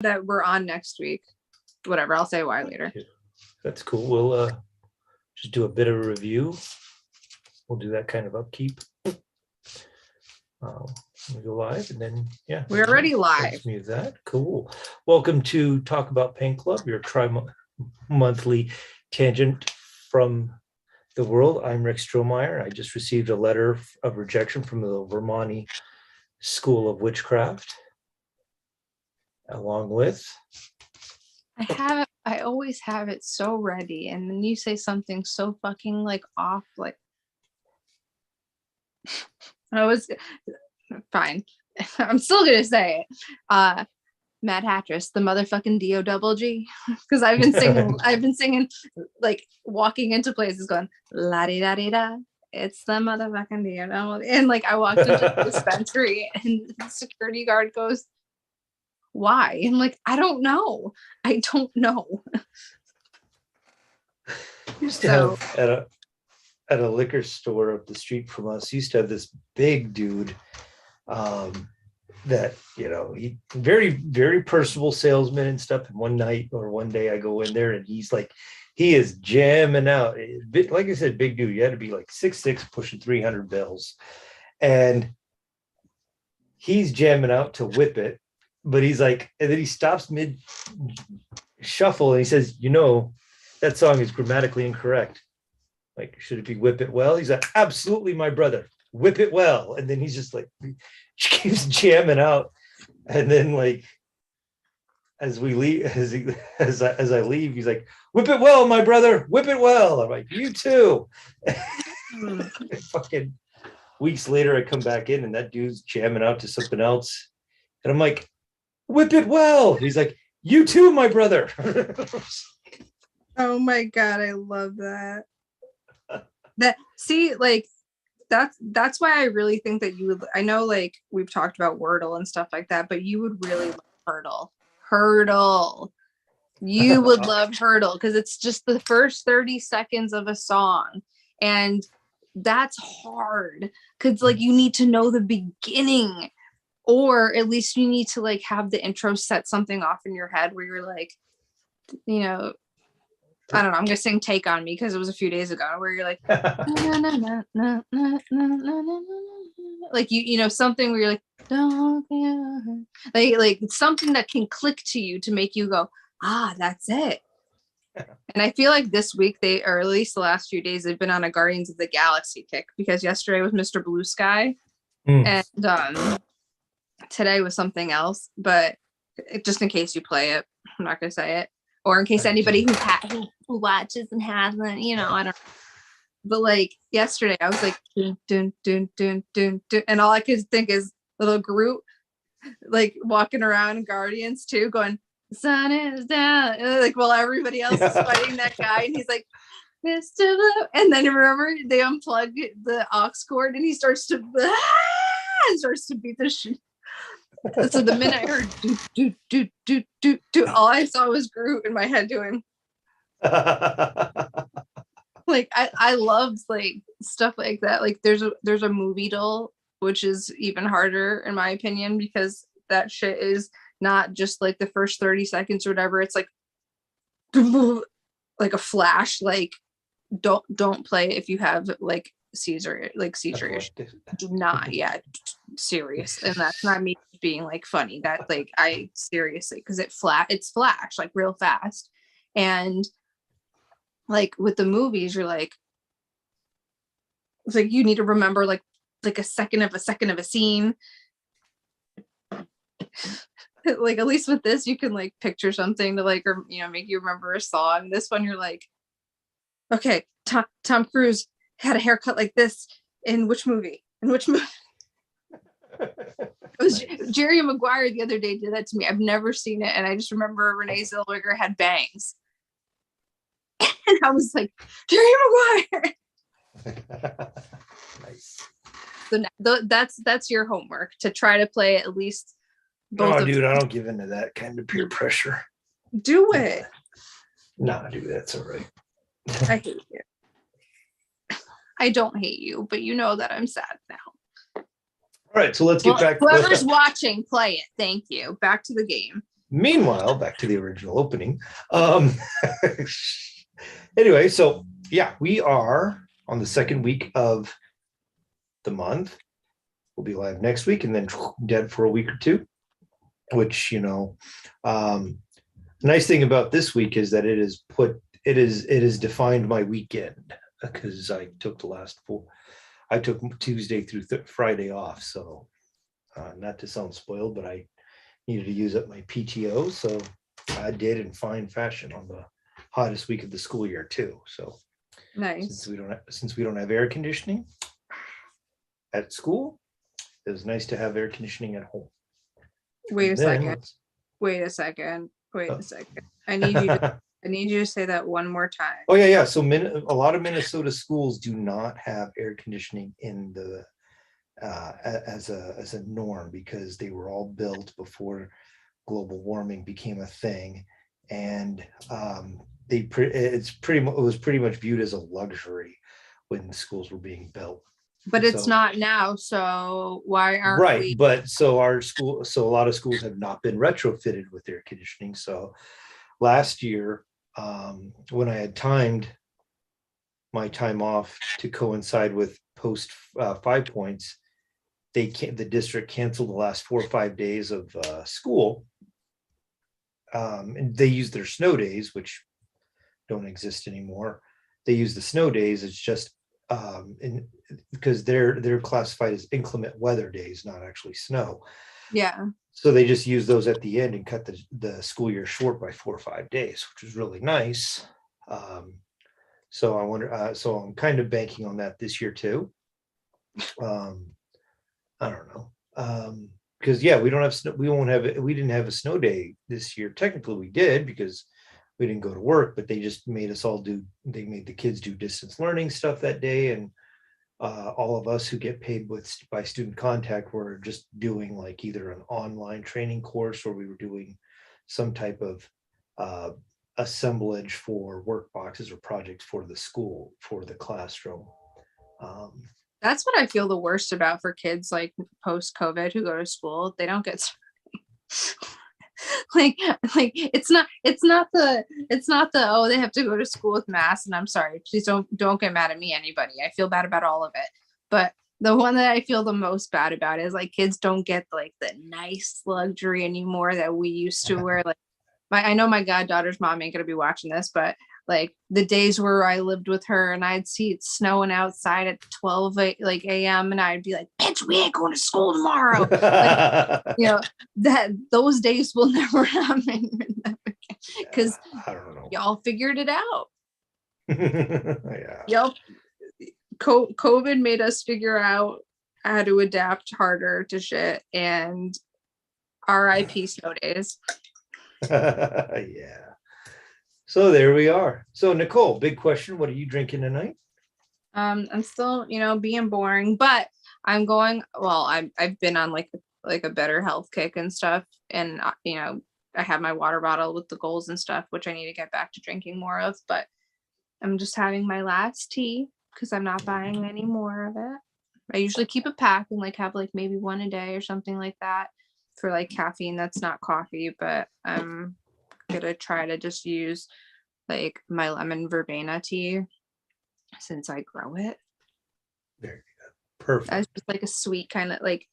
that we're on next week. Whatever, I'll say why later. That's cool. We'll just do a bit of a review. We'll do that kind of upkeep. We go live, and then we're already live. Me that cool. Welcome to Talk About Pain Club, your tri-monthly tangent from the world. I'm Rick Strohmeyer. I just received a letter of rejection from the Vermont School of Witchcraft, along with. I always have it so ready, and then you say something so fucking like off, like I was fine. I'm still gonna say it. Mad Hatters, the motherfucking D-O-double-G, because I've been singing, like walking into places going la di da di da. It's the motherfucking D-O-double-G, and like I walked into the dispensary, and the security guard goes, "Why?" And like, I don't know. Used to have at a liquor store up the street from us, used to have this big dude that, he very, very personable salesman and stuff. And one day I go in there and he is jamming out. Like I said, big dude. You had to be like 6'6", pushing 300 bills. And he's jamming out to Whip It. But he's like, and then he stops mid shuffle and he says, that song is grammatically incorrect. Like, should it be Whip It Well? He's like, absolutely, my brother, whip it well. And then he's just like, he keeps jamming out. And then like, as we leave, as I leave, he's like, whip it well, my brother, whip it well. I'm like, you too. Fucking weeks later, I come back in and that dude's jamming out to something else. And I'm like, whip it well. He's like, you too, my brother. Oh my God, I love that. That's why I really think that you would. I know, like, we've talked about Wordle and stuff like that, but you would really love Hurdle. You would love Hurdle because it's just the first 30 seconds of a song, and that's hard because like you need to know the beginning, or at least you need to like have the intro set something off in your head where you're like, I don't know, I'm gonna sing Take On Me because it was a few days ago where you're like like something where you're like, don't like something that can click to you to make you go, that's it. And I feel like this week or at least the last few days, they've been on a Guardians of the Galaxy kick because yesterday was Mr. Blue Sky and today was something else, but just in case you play it, I'm not gonna say it. Or in case anybody who watches and hasn't, I don't know. But like yesterday, I was like, dun, dun, dun, dun, dun, dun, and all I could think is little Groot, like walking around Guardians too, going, sun is down, and, like while everybody else is fighting that guy, and he's like, Mr. Blue, and then remember they unplug the aux cord, and he starts to beat the shit. So the minute I heard do, all I saw was Groot in my head doing. Like I loved like stuff like that. Like there's a movie doll, which is even harder in my opinion because that shit is not just like the first 30 seconds or whatever. It's like a flash. Like don't play if you have like seizure issues. Do not, serious. And that's not me being like funny. That like I seriously, because it's flash like real fast. And like with the movies, you're like, it's like you need to remember like a second of a scene. Like at least with this, you can like picture something to like, or make you remember a song. This one, you're like, okay, Tom Cruise had a haircut like this in which movie? It was Jerry Maguire the other day did that to me. I've never seen it, and I just remember Renee Zellweger had bangs, and I was like, Jerry Maguire. Nice. So that's your homework, to try to play at least both. Oh, dude, I don't give into that kind of peer pressure. Do it. No, dude, that's all right. I hate you. I don't hate you, but you know that I'm sad now. All right, so let's get back. Whoever's watching, play it. Thank you. Back to the game. Meanwhile, back to the original opening. Anyway, so yeah, we are on the second week of the month. We'll be live next week and then dead for a week or two, which, nice thing about this week is that it has defined my weekend, because I took Tuesday through Friday off. So not to sound spoiled, but I needed to use up my PTO. So I did in fine fashion on the hottest week of the school year too. So Nice. since we don't have air conditioning at school, it was nice to have air conditioning at home. Wait a And then second. Wait a second. Wait Oh. a second. I need you to say that one more time. Oh yeah. So a lot of Minnesota schools do not have air conditioning in the as a norm, because they were all built before global warming became a thing, and it was pretty much viewed as a luxury when schools were being built. But it's not now. So why aren't right we? But so a lot of schools have not been retrofitted with air conditioning. So last year, when I had timed my time off to coincide with post 5 points, the district canceled the last 4 or 5 days of school, and they used their snow days, which don't exist anymore. They use the snow days. It's just because they're classified as inclement weather days, not actually snow. Yeah. So they just use those at the end and cut the school year short by 4 or 5 days, which is really nice. So I wonder. So I'm kind of banking on that this year too. I don't know. Because we don't have snow. We didn't have a snow day this year. Technically we did, because we didn't go to work, but they just made they made the kids do distance learning stuff that day. And all of us who get paid by student contact were just doing like either an online training course, or we were doing some type of assemblage for work boxes or projects for the school, for the classroom. That's what I feel the worst about for kids like post-COVID who go to school. They don't get like it's not the oh, they have to go to school with masks. And I'm sorry, please don't get mad at me, anybody. I feel bad about all of it. But the one that I feel the most bad about is like kids don't get like the nice luxury anymore that we used to wear. Like I know my goddaughter's mom ain't gonna be watching this, but like the days where I lived with her and I'd see it snowing outside at 12 a.m. and I'd be like, bitch, we ain't going to school tomorrow. That those days will never happen, because I don't know. y'all figured it out. Yeah. Yep. COVID made us figure out how to adapt harder to shit, and RIP snow days. Yeah. So there we are. So Nicole, big question. What are you drinking tonight? I'm still, being boring, but I'm going, well, I've been on like a better health kick and stuff. And, I have my water bottle with the goals and stuff, which I need to get back to drinking more of, but I'm just having my last tea because I'm not buying any more of it. I usually keep a pack and like have like maybe one a day or something like that for like caffeine that's not coffee, but I'm gonna try to just use like my lemon verbena tea since I grow it. Very good. Perfect. That's just like a sweet kind of like,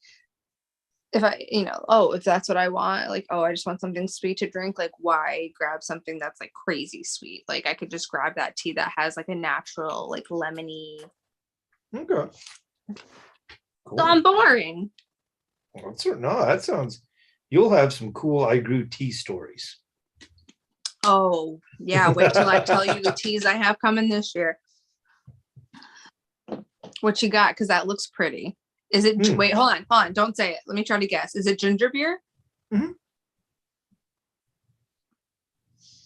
if I, if that's what I want, like, I just want something sweet to drink, like why grab something that's like crazy sweet? Like I could just grab that tea that has like a natural, like lemony. Okay. Cool. So I'm boring. No, that sounds, you'll have some cool I grew tea stories. Oh yeah, wait till I tell you the teas I have coming this year. What you got? Because that looks pretty. Is it? Wait, hold on. Don't say it. Let me try to guess. Is it ginger beer? Mm-hmm.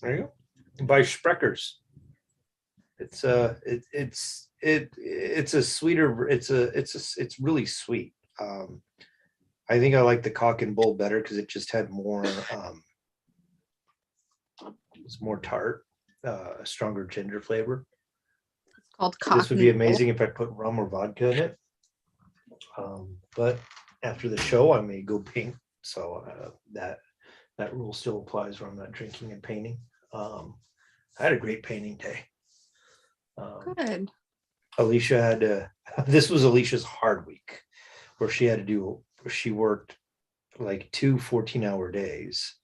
There you go. By Spreckers. It's a sweeter. It's really sweet. I think I like the Cock and Bull better because it just had more. It's more tart, a stronger ginger flavor. It's called Cock. This would be amazing if I put rum or vodka in it. But after the show, I may go pink. So that rule still applies where I'm not drinking and painting. I had a great painting day. Good. Alicia had this was Alicia's hard week where she worked like 2 14-hour days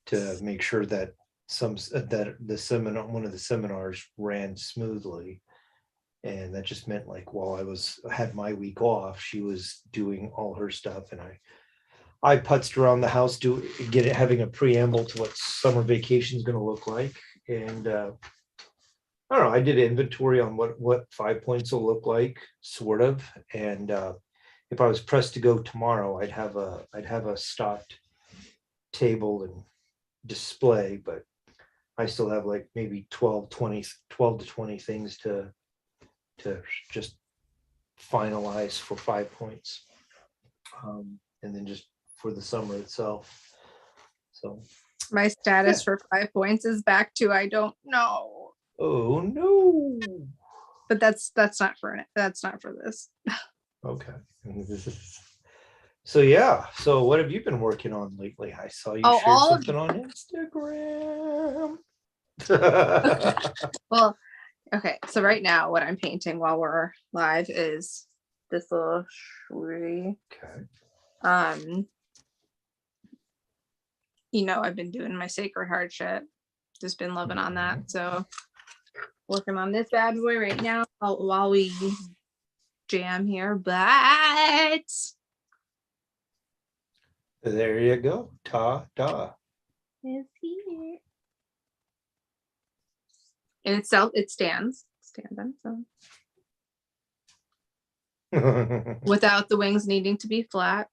to make sure that one of the seminars ran smoothly. And that just meant like while had my week off, she was doing all her stuff, and I putzed around the house having a preamble to what summer vacation is going to look like. And I don't know, I did an inventory on what 5 points will look like, sort of. And if I was pressed to go tomorrow, I'd have a stocked table and display, but I still have like maybe 12 to 20 things to just finalize for 5 points. And then just for the summer itself. So My status for 5 points is back to I don't know. Oh no. But that's not for this. Okay. So yeah. So what have you been working on lately? I saw you shared something on Instagram. Well, okay. So right now what I'm painting while we're live is this little shrubbery. Okay. I've been doing my Sacred Heart shit. Just been loving on that. So working on this bad boy right now while we jam here, but there you go. Ta-da. It's here. And it stands on its own. Without the wings needing to be flat.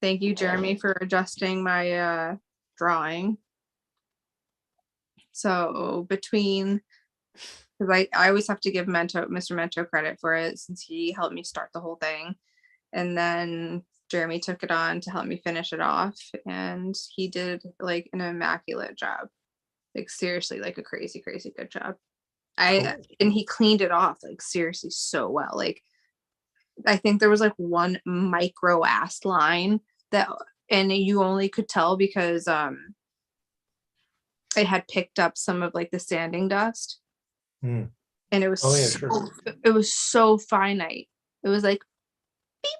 Thank you, Jeremy, for adjusting my drawing. So because I always have to give Mr. Mento credit for it since he helped me start the whole thing. And then Jeremy took it on to help me finish it off. And he did like an immaculate job. Like seriously, like a crazy, crazy good job. And he cleaned it off like seriously so well. Like I think there was like one micro ass line and you only could tell because it had picked up some of like the sanding dust. And it was it was so finite. It was like beep.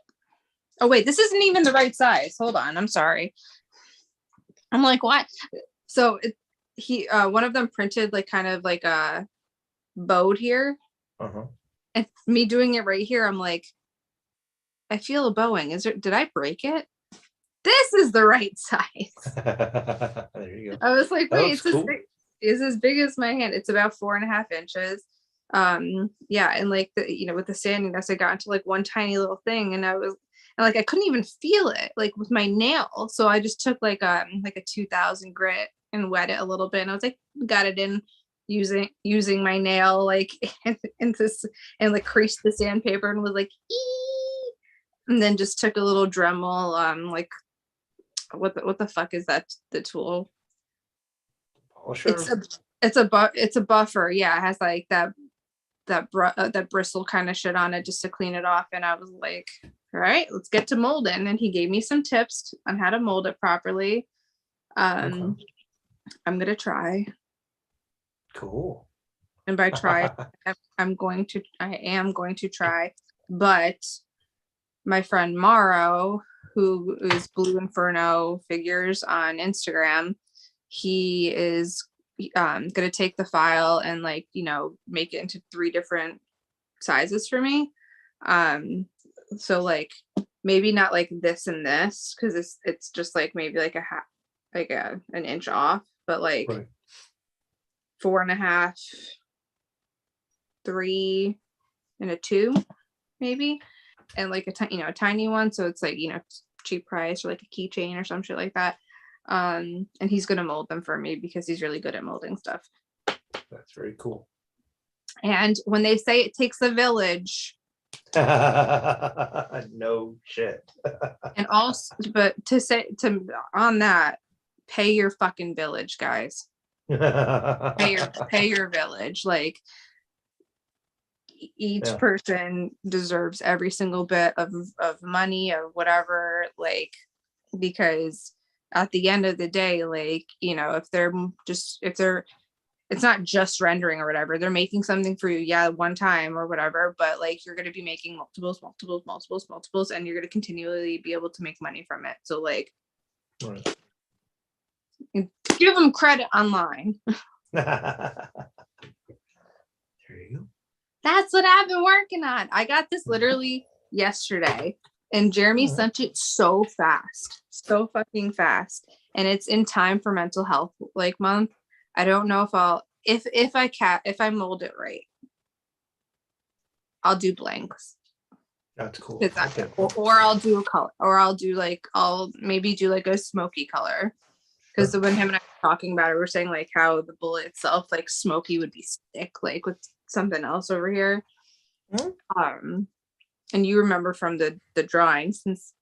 Oh wait, this isn't even the right size. Hold on, I'm sorry. I'm like, what? So one of them printed like kind of like a bowed here. And me doing it right here, I'm like, I feel a bowing. Did I break it? This is the right size. There you go. I was like, wait, it's as big as my hand. It's about 4.5 inches. Yeah, and like with the sanding dust, I got into like one tiny little thing, and I couldn't even feel it like with my nail. So I just took like a 2000 grit and wet it a little bit, and I was like, got it in using my nail like and like creased the sandpaper and was like, ee! And then just took a little Dremel like what the fuck is that, the tool? Polisher? It's a buffer. Yeah, it has like that bristle kind of shit on it just to clean it off. And I was like, all right, let's get to molding. And he gave me some tips on how to mold it properly. I'm gonna try. Cool. And by try, I am going to try. But my friend Morrow, who is Blue Inferno Figures on Instagram, he is going to take the file and make it into 3 different sizes for me. So like maybe not like this and this, because it's just like maybe like an inch off, but like 4.5, 3 and a 2 maybe, and like a tiny one, so it's like cheap price, or like a keychain or some shit like that. And he's gonna mold them for me because he's really good at molding stuff. That's very cool. And when they say it takes a village, no shit. and also, but on that, pay your fucking village, guys. Pay your village. Like each person deserves every single bit of money, of whatever, like, because at the end of the day, like, if they're it's not just rendering or whatever, they're making something for you, yeah, one time or whatever, but like you're going to be making multiples, and you're going to continually be able to make money from it. So like, Right. give them credit online. There you go. That's what I've been working on. I got this literally yesterday, and Jeremy sent it so fast, so fucking fast. And it's in time for mental health like month. I don't know if if I mold it right, I'll do blanks. That's cool. Okay. Or I'll do a color, or I'll maybe do like a smoky color. Because when him and I were talking about it, we were saying like how the bullet itself, like smoky, would be sick, like with something else over here. And you remember from the drawing, since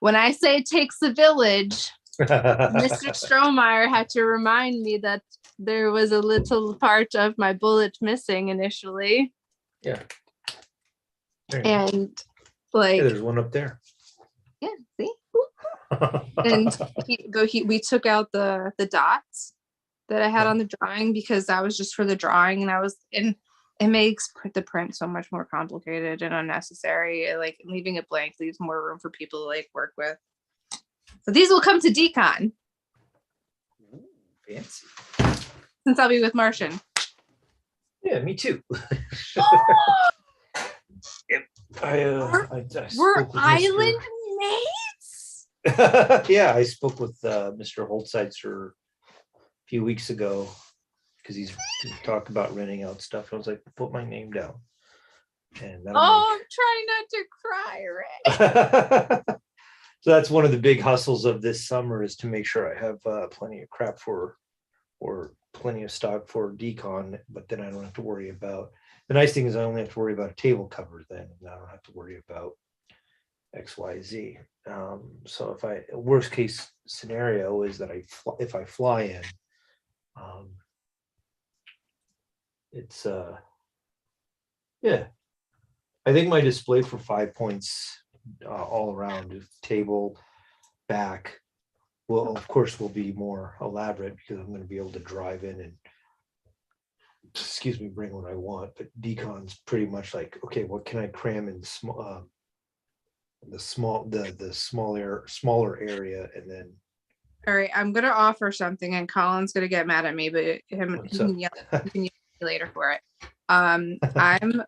when I say it takes a village, Mr. Strohmeyer had to remind me that there was a little part of my bullet missing initially. Yeah. And like, yeah, there's one up there. Yeah, see? And we took out the dots that I had on the drawing, because that was just for the drawing, and it makes the print so much more complicated and unnecessary. Like, leaving it blank leaves more room for people to like work with. So these will come to Decon. Ooh, fancy. Since I'll be with Martian. Yeah, me too. Yep. We're island mates. Yeah, I spoke with Mr. Holtzeitzer a few weeks ago, because he's talked about renting out stuff. I was like, put my name down. And I'm trying not to cry, Ray. So that's one of the big hustles of this summer, is to make sure I have plenty of crap or plenty of stock for Decon, but then I don't have to worry about. The nice thing is I only have to worry about a table cover then, and I don't have to worry about XYZ. So if worst case scenario is that if I fly in, it's yeah, I think my display for 5 points all around, table, back, will of course will be more elaborate, because I'm going to be able to drive in and bring what I want. But Decon's pretty much like, okay, what can I cram in the smaller area, and then. All right, I'm gonna offer something, and Colin's gonna get mad at me, but he can yell me later for it. I'm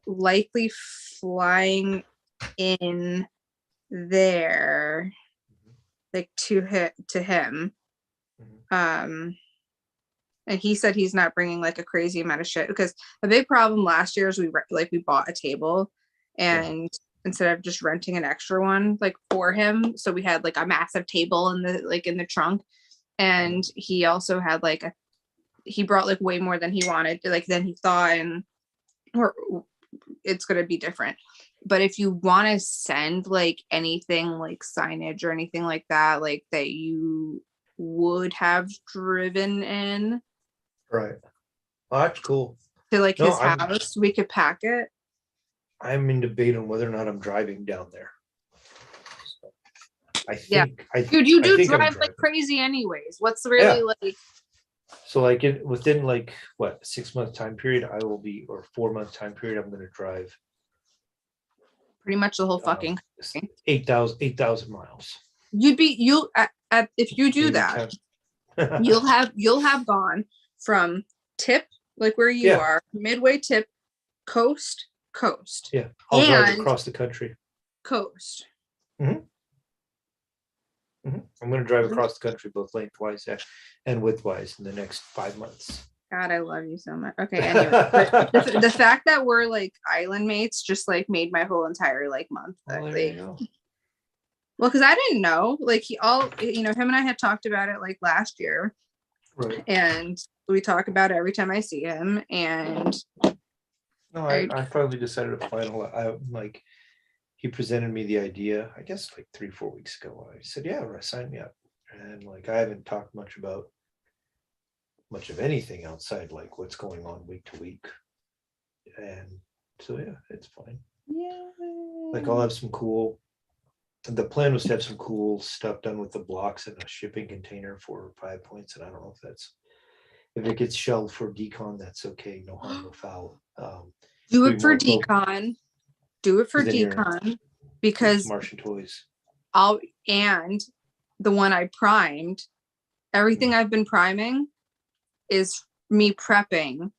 likely flying in there, like to him. And he said he's not bringing like a crazy amount of shit, because the big problem last year is we bought a table, and instead of just renting an extra one like for him, so we had like a massive table in the trunk, and he also had he brought like way more than he wanted, like than he thought, or it's going to be different. But if you want to send like anything like signage or anything like that, like that you would have driven in, right? Oh, that's cool. To like his house, we could pack it. I'm in debate on whether or not I'm driving down there. So I think, dude, you do drive like crazy anyways. What's really like? So like within like what 6 month time period, I will be, or 4 month time period, I'm going to drive pretty much the whole fucking 8,000 miles. If you do that, you'll have gone from tip, like where you are, midway tip, coast. Yeah, I'll drive across the country. Coast. I'm going to drive across the country, both lengthwise and widthwise, in the next 5 months. God, I love you so much. Okay, anyway, the fact that we're like island mates just like made my whole entire like month. Well, because I didn't know, like him and I had talked about it like last year, right? And we talk about it every time I see him, and no, I finally decided to he presented me the idea, I guess like 3-4 weeks ago. I said, yeah, sign me up. And like, I haven't talked much of anything outside like what's going on week to week. And so, yeah, it's fine. Yeah. Like I'll have some cool the plan was to have some cool stuff done with the blocks in a shipping container for 5 Points, and I don't know if it gets shelved for decon, that's okay, no harm, no foul. Do Be it for more focused. decon. Do it for Then you're- decon It's because Martian Toys. and the one I primed, everything I've been priming is me prepping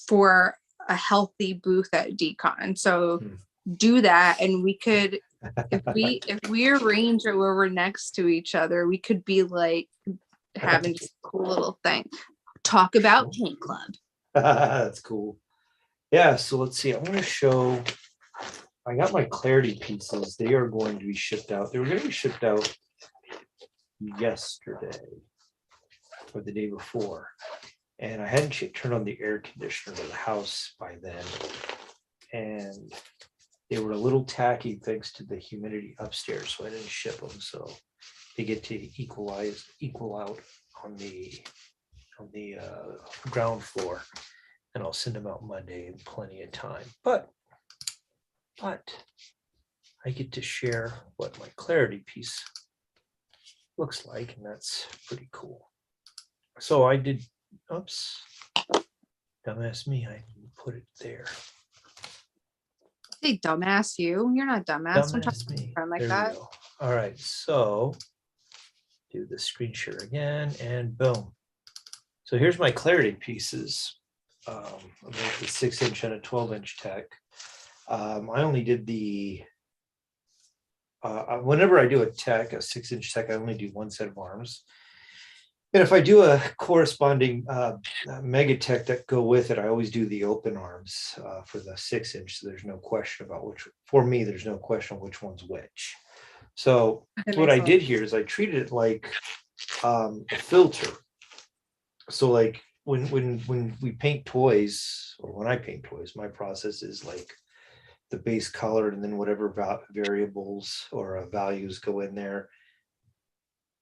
for a healthy booth at decon. So do that, and we could, if we arrange it where we're next to each other, we could be like having just a cool little thing. Talk about paint club. That's cool. Yeah, so let's see. I'm going to show. I got my clarity pieces. They are going to be shipped out. They were going to be shipped out yesterday or the day before, and I hadn't turned on the air conditioner to the house by then, and they were a little tacky thanks to the humidity upstairs, so I didn't ship them. So they get to equal out on the ground floor, and I'll send them out Monday in plenty of time. But I get to share what my clarity piece looks like, and that's pretty cool. So I did, oops, dumbass me, I didn't put it there. Hey, dumbass you. You're not dumbass. Don't talk Dumbass to me. a friend like There we that. go. All right, so do the screen share again, and boom. So here's my clarity pieces. About the 6-inch and a 12-inch tech. I only did the whenever I do a 6-inch tech, I only do one set of arms. And if I do a corresponding mega tech that go with it, I always do the open arms for the 6-inch. So there's no question about which, for me, there's no question of which one's which. So what I did here is I treated it like a filter. So like when we paint toys, or when I paint toys, my process is like the base color and then whatever variables or values go in there.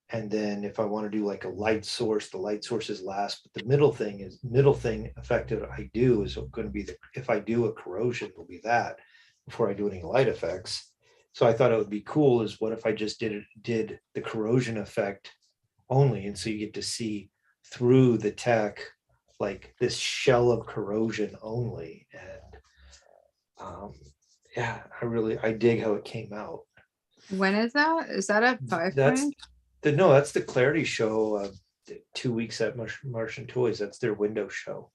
And then if I want to do like a light source, the light source is last, but the middle thing effective I do is going to be if I do a corrosion, will be that before I do any light effects. So I thought it would be cool is what if I just did the corrosion effect only, and so you get to see through the tech like this shell of corrosion only. And yeah, I dig how it came out. When is that? Is that a 5 Point? No, that's the Clarity show. 2 weeks at Martian Toys. That's their window show.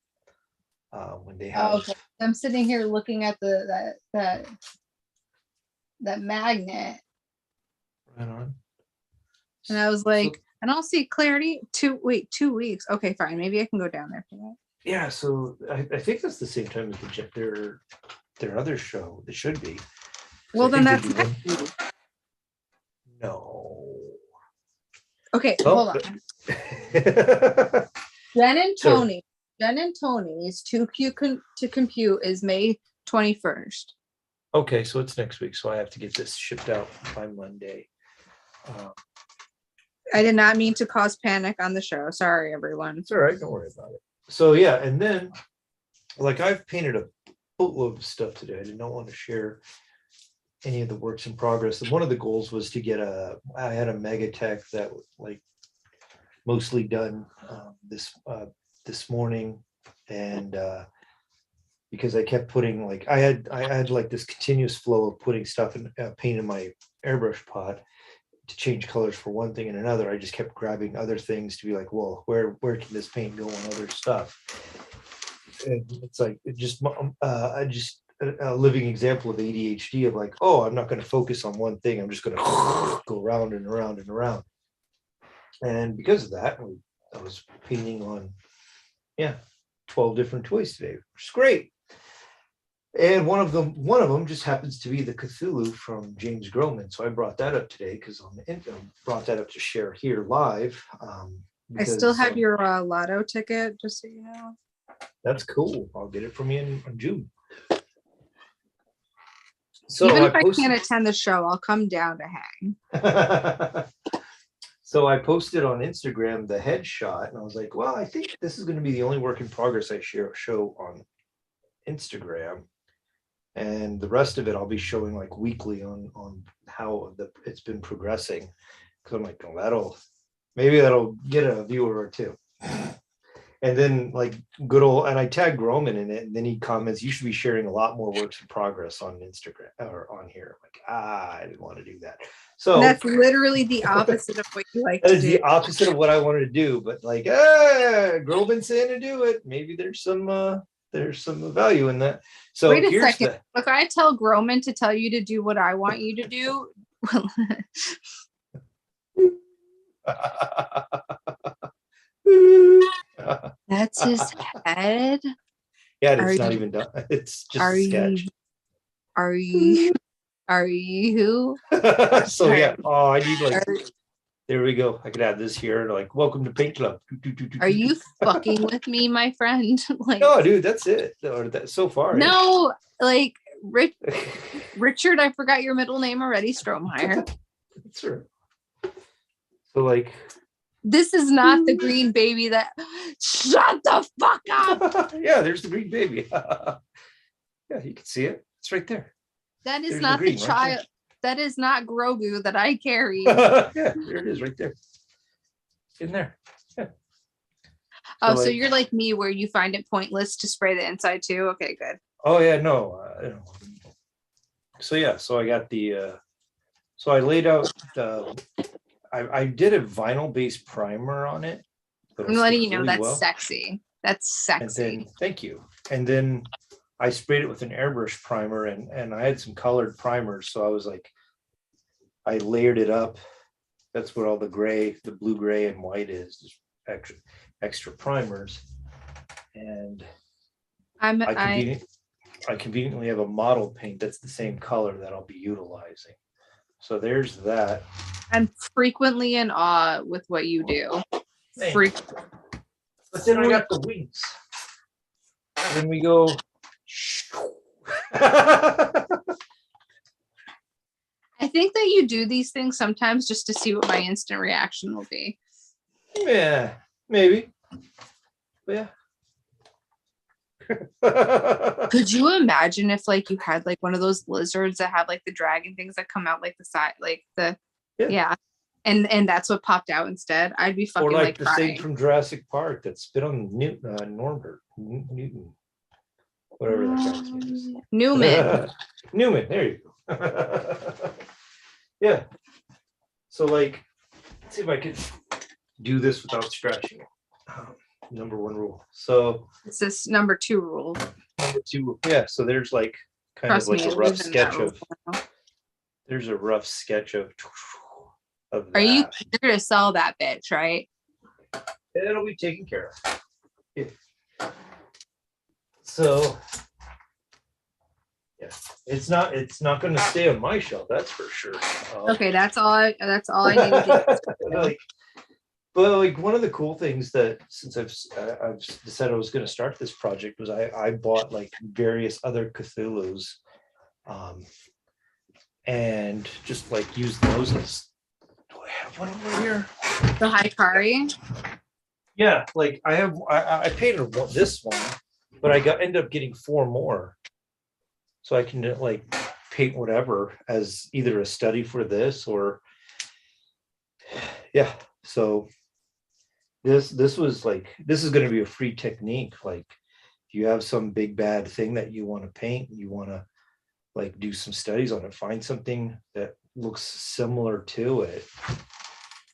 When they have. Oh, okay. I'm sitting here looking at that magnet, Right on. and I was like, I don't see Clarity. 2 weeks. Okay, fine. Maybe I can go down there for that. Yeah, so I think that's the same time as their other show. It should be. Well, then that's no. Okay, hold on. Jen and Tony's to compute is May 21st. Okay, so it's next week. So I have to get this shipped out by Monday. I did not mean to cause panic on the show. Sorry, everyone. It's all right. Don't worry about it. So yeah, and then like I've painted a boatload of stuff today. I did not want to share any of the works in progress. And one of the goals was to get I had a mega tech that was like mostly done this morning, and because I kept putting like I had like this continuous flow of putting stuff in paint in my airbrush pot to change colors for one thing and another. I just kept grabbing other things to be like, well, where can this paint go on other stuff? And it's like a living example of ADHD of like, oh, I'm not going to focus on one thing. I'm just going to go around and around and around. And because of that, I was painting on 12 different toys today, which is great. And one of them just happens to be the Cthulhu from James Groman. So I brought that up today because brought that up to share here live. I still have your lotto ticket, just so you know. That's cool. I'll get it from you in June. So even if I can't attend the show, I'll come down to hang. So I posted on Instagram the headshot, and I was like, well, I think this is going to be the only work in progress I show on Instagram. and the rest of it I'll be showing like weekly on how it's been progressing. Because I'm like, oh, that'll get a viewer or two. And then like good old, and I tagged Roman in it, and then he comments, you should be sharing a lot more works in progress on Instagram or on here. I'm like, I didn't want to do that. So that's literally the opposite of what you like that to is do. the opposite of what I wanted to do. But like, Groban's saying to do it. Maybe there's some value in that. So Wait a here's second. If I tell Groman to tell you to do what I want you to do, that's his head. Yeah, it's Are not you- even done. It's just Are a sketch. Are you? Are you? So yeah. Oh, I need like. Are, There we go. I could add this here. Like, welcome to Paint Club. are you fucking with me, my friend? Like, No, dude, that's it. Or that so far. no, like Richard. I forgot your middle name already. Strohmeyer. That's right. So like, This is not the green baby that. Shut the fuck up. yeah, there's the green baby. Yeah, you can see it. It's right there. That is There's not the green, the right child. there. That is not Grogu that I carry. Yeah, there it is, right there. In there. Yeah. Oh, so like- you're like me, where you find it pointless to spray the inside too. Okay, good. Oh yeah, no. So yeah, so I got the. So I laid out. I did a vinyl-based primer on it. I'm letting you know that's sexy. That's And sexy. then, thank you. And then I sprayed it with an airbrush primer, and I had some colored primers. So I was like, I layered it up. That's where all the gray, the blue, gray, and white is, just extra primers. And I conveniently have a model paint that's the same color that I'll be utilizing. So there's that. I'm frequently in awe with what you do. But then I got the wings. Then we go. I think that you do these things sometimes just to see what my instant reaction will be. Yeah, maybe. But yeah. Could you imagine if like you had like one of those lizards that have like the dragon things that come out like the side, like the yeah. And that's what popped out instead? I'd be fucking Or like the crying. thing from Jurassic Park that spit on Norbert Newton, whatever that guy's name is. Newman. Newman, there you go. Yeah. So like, let's see if I can do this without scratching it. Number one rule. So This is number 2 rule. number 2, yeah. So there's like kind Trust of like me, a I rough live in sketch that rule of. now. There's a rough sketch of that. Are you here to sell that bitch, right? It'll be taken care of. Yeah. So yeah, it's not going to stay on my shelf, that's for sure. Okay, that's all I need to do. Like, but like one of the cool things that since I've decided I was going to start this project was I bought like various other Cthulhu's, and just like use those as. Do I have one over here? The Hikari. Yeah, like I painted this one, but I ended up getting 4 more, so I can like paint whatever as either a study for this or yeah. So this was like, this is going to be a free technique. Like if you have some big bad thing that you want to paint, you want to like do some studies on it, find something that looks similar to it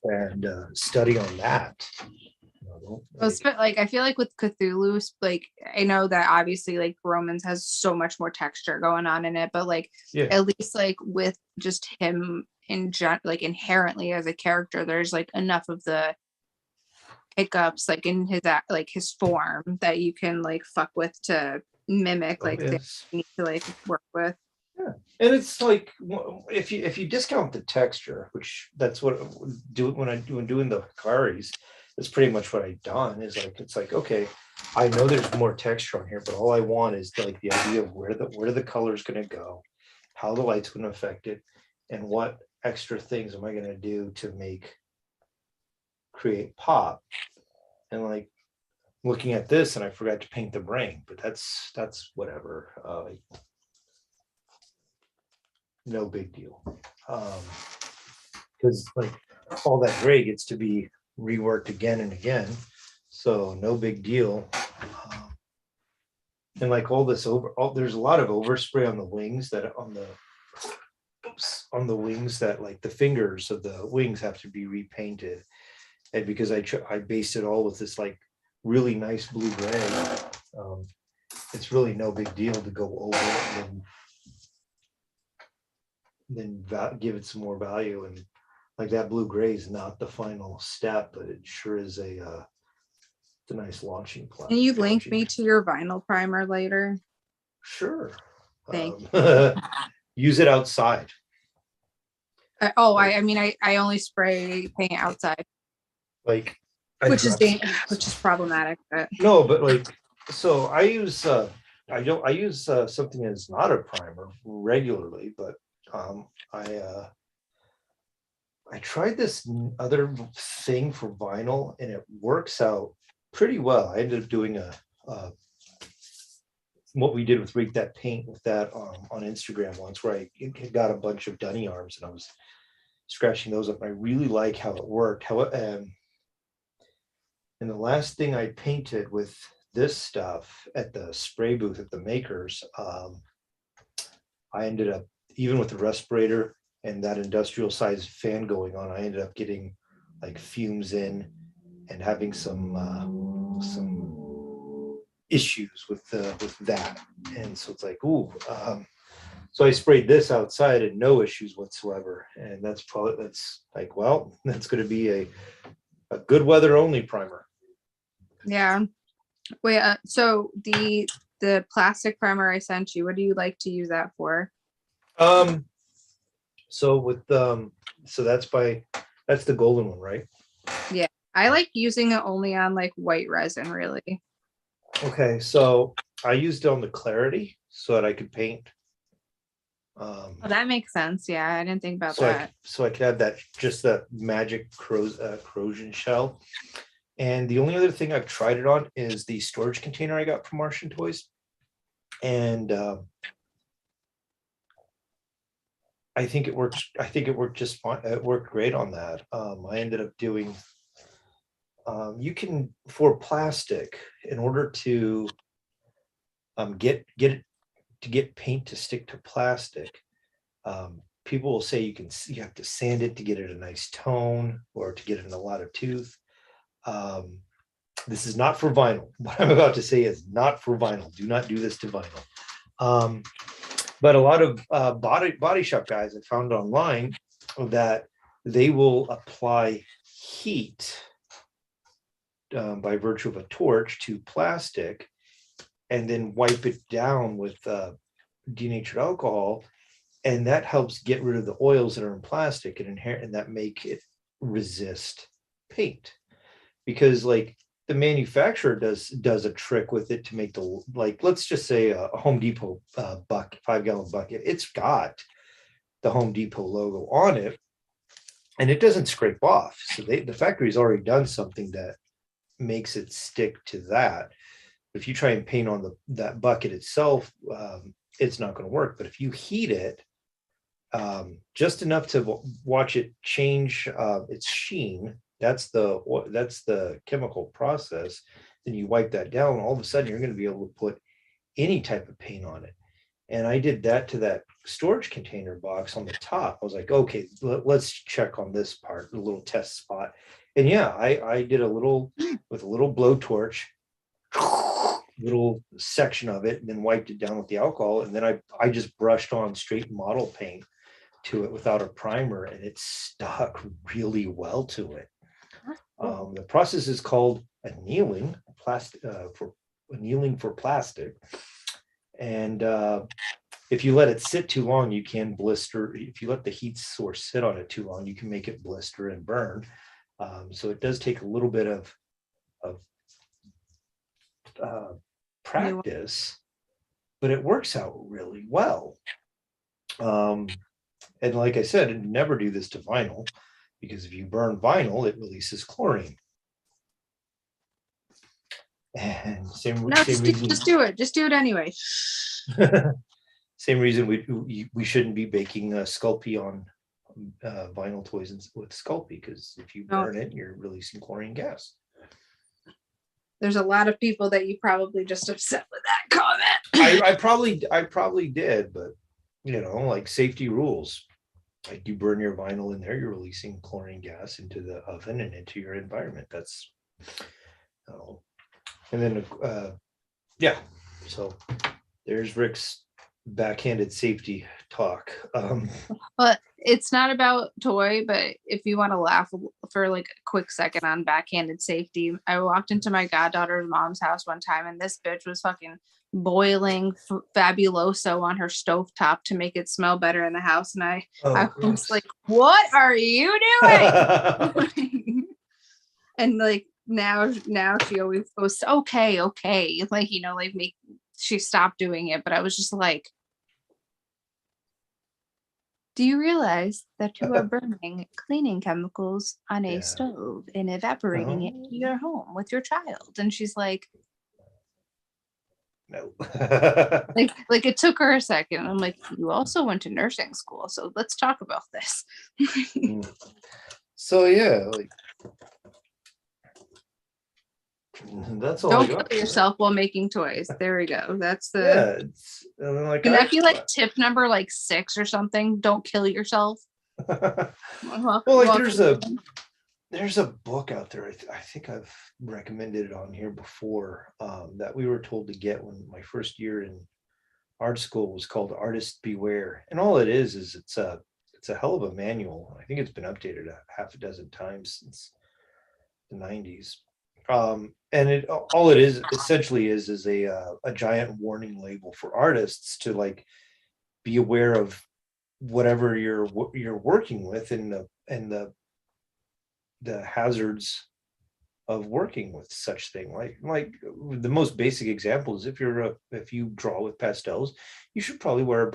and study on that. Like I feel like with Cthulhu, like I know that obviously like Romans has so much more texture going on in it, but like at least like with just him like inherently as a character, there's like enough of the hiccups like in his form that you can like fuck with to mimic like things you need to like work with. Yeah, and it's like if you discount the texture, which that's what when I'm doing the Hikaris, that's pretty much what I've done. Is like it's like, okay, I know there's more texture on here, but all I want is like the idea of where the color is going to go, how the light's going to affect it, and what extra things am I going to do to create pop. And like looking at this, and I forgot to paint the brain, but that's whatever. no big deal. Because like all that gray gets to be reworked again and again, so no big deal. And like all this there's a lot of overspray on the wings that on the wings that like the fingers of the wings have to be repainted. And because I based it all with this like really nice blue gray, it's really no big deal to go over it and then give it some more value. And like that blue gray is not the final step, but it sure is it's a nice launching plan. Can you link me to your vinyl primer later? Sure. Thank Use it outside. I mean, I only spray paint outside, Like, which is problematic. But no, but like, so I use something that's not a primer regularly, but I tried this other thing for vinyl and it works out pretty well. I ended up doing what we did with Rake That Paint with that on Instagram once, where I got a bunch of dunny arms and I was scratching those up. I really like how it worked. And the last thing I painted with this stuff at the spray booth at the makers, I ended up, even with the respirator and that industrial size fan going on, I ended up getting like fumes in and having some issues with that. And so it's like, ooh, so I sprayed this outside and no issues whatsoever. And that's like, well, that's going to be a good weather only primer. yeah. Wait, so the plastic primer I sent you, what do you like to use that for? So with so that's the golden one, right? Yeah, I like using it only on like white resin, really. Okay, so I used it on the clarity so that I could paint. Oh, that makes sense. Yeah, I didn't think about so that. I could have that magic corrosion shell. And the only other thing I've tried it on is the storage container I got from Martian Toys. And I think it worked just fine. It worked great on that. I ended up doing, you can, for plastic, in order to get paint to stick to plastic, people will say you have to sand it to get it a nice tone or to get it in a lot of tooth. This is not for vinyl. What I'm about to say is not for vinyl. Do not do this to vinyl. But a lot of body shop guys I found online that they will apply heat by virtue of a torch to plastic and then wipe it down with denatured alcohol. And that helps get rid of the oils that are in plastic and that make it resist paint. Because like the manufacturer does a trick with it to make like, let's just say a Home Depot bucket, 5-gallon bucket. It's got the Home Depot logo on it and it doesn't scrape off. So the factory's already done something that makes it stick to that. If you try and paint on that bucket itself, it's not going to work. But if you heat it just enough to watch it change its sheen, that's the chemical process. Then you wipe that down, all of a sudden you're going to be able to put any type of paint on it. And I did that to that storage container box on the top. I was like, okay, let's check on this part, a little test spot. And yeah, I did with a little blowtorch, little section of it, and then wiped it down with the alcohol. And then I just brushed on straight model paint to it without a primer, and it stuck really well to it. The process is called annealing, for plastic. And if you let it sit too long, you can blister. If you let the heat source sit on it too long, you can make it blister and burn. So it does take a little bit of practice, but it works out really well. And like I said, never do this to vinyl, because if you burn vinyl, it releases chlorine. And same reason. Just do it. Just do it anyway. Same reason we shouldn't be baking Sculpey on vinyl toys with Sculpey, because if you burn it, you're releasing chlorine gas. There's a lot of people that you probably just upset with that comment. I probably did, but like safety rules. Like you burn your vinyl in there, you're releasing chlorine gas into the oven and into your environment. That's and then so there's Rick's backhanded safety talk. But it's not about toy, but if you want to laugh for like a quick second on backhanded safety, I walked into my goddaughter's mom's house one time and this bitch was fucking boiling Fabuloso on her stovetop to make it smell better in the house, and I was like, what are you doing? And like now she always goes, okay, like she stopped doing it, but I was just like, do you realize that you are burning cleaning chemicals on a stove and evaporating it into your home with your child? And she's like, no. like it took her a second. I'm like, you also went to nursing school, so let's talk about this. So yeah, like that's all. Don't kill yourself while making toys. There we go. That's the can that be like tip number like 6 or something? Don't kill yourself. Well, like there's a book out there. I think I've recommended it on here before, that we were told to get when my first year in art school, was called Artist Beware. And all it is it's a hell of a manual. I think it's been updated a half a dozen times since the 90s. And all it is essentially is a giant warning label for artists to like be aware of whatever you're working with and the hazards of working with such thing. Like the most basic example is if you draw with pastels, you should probably wear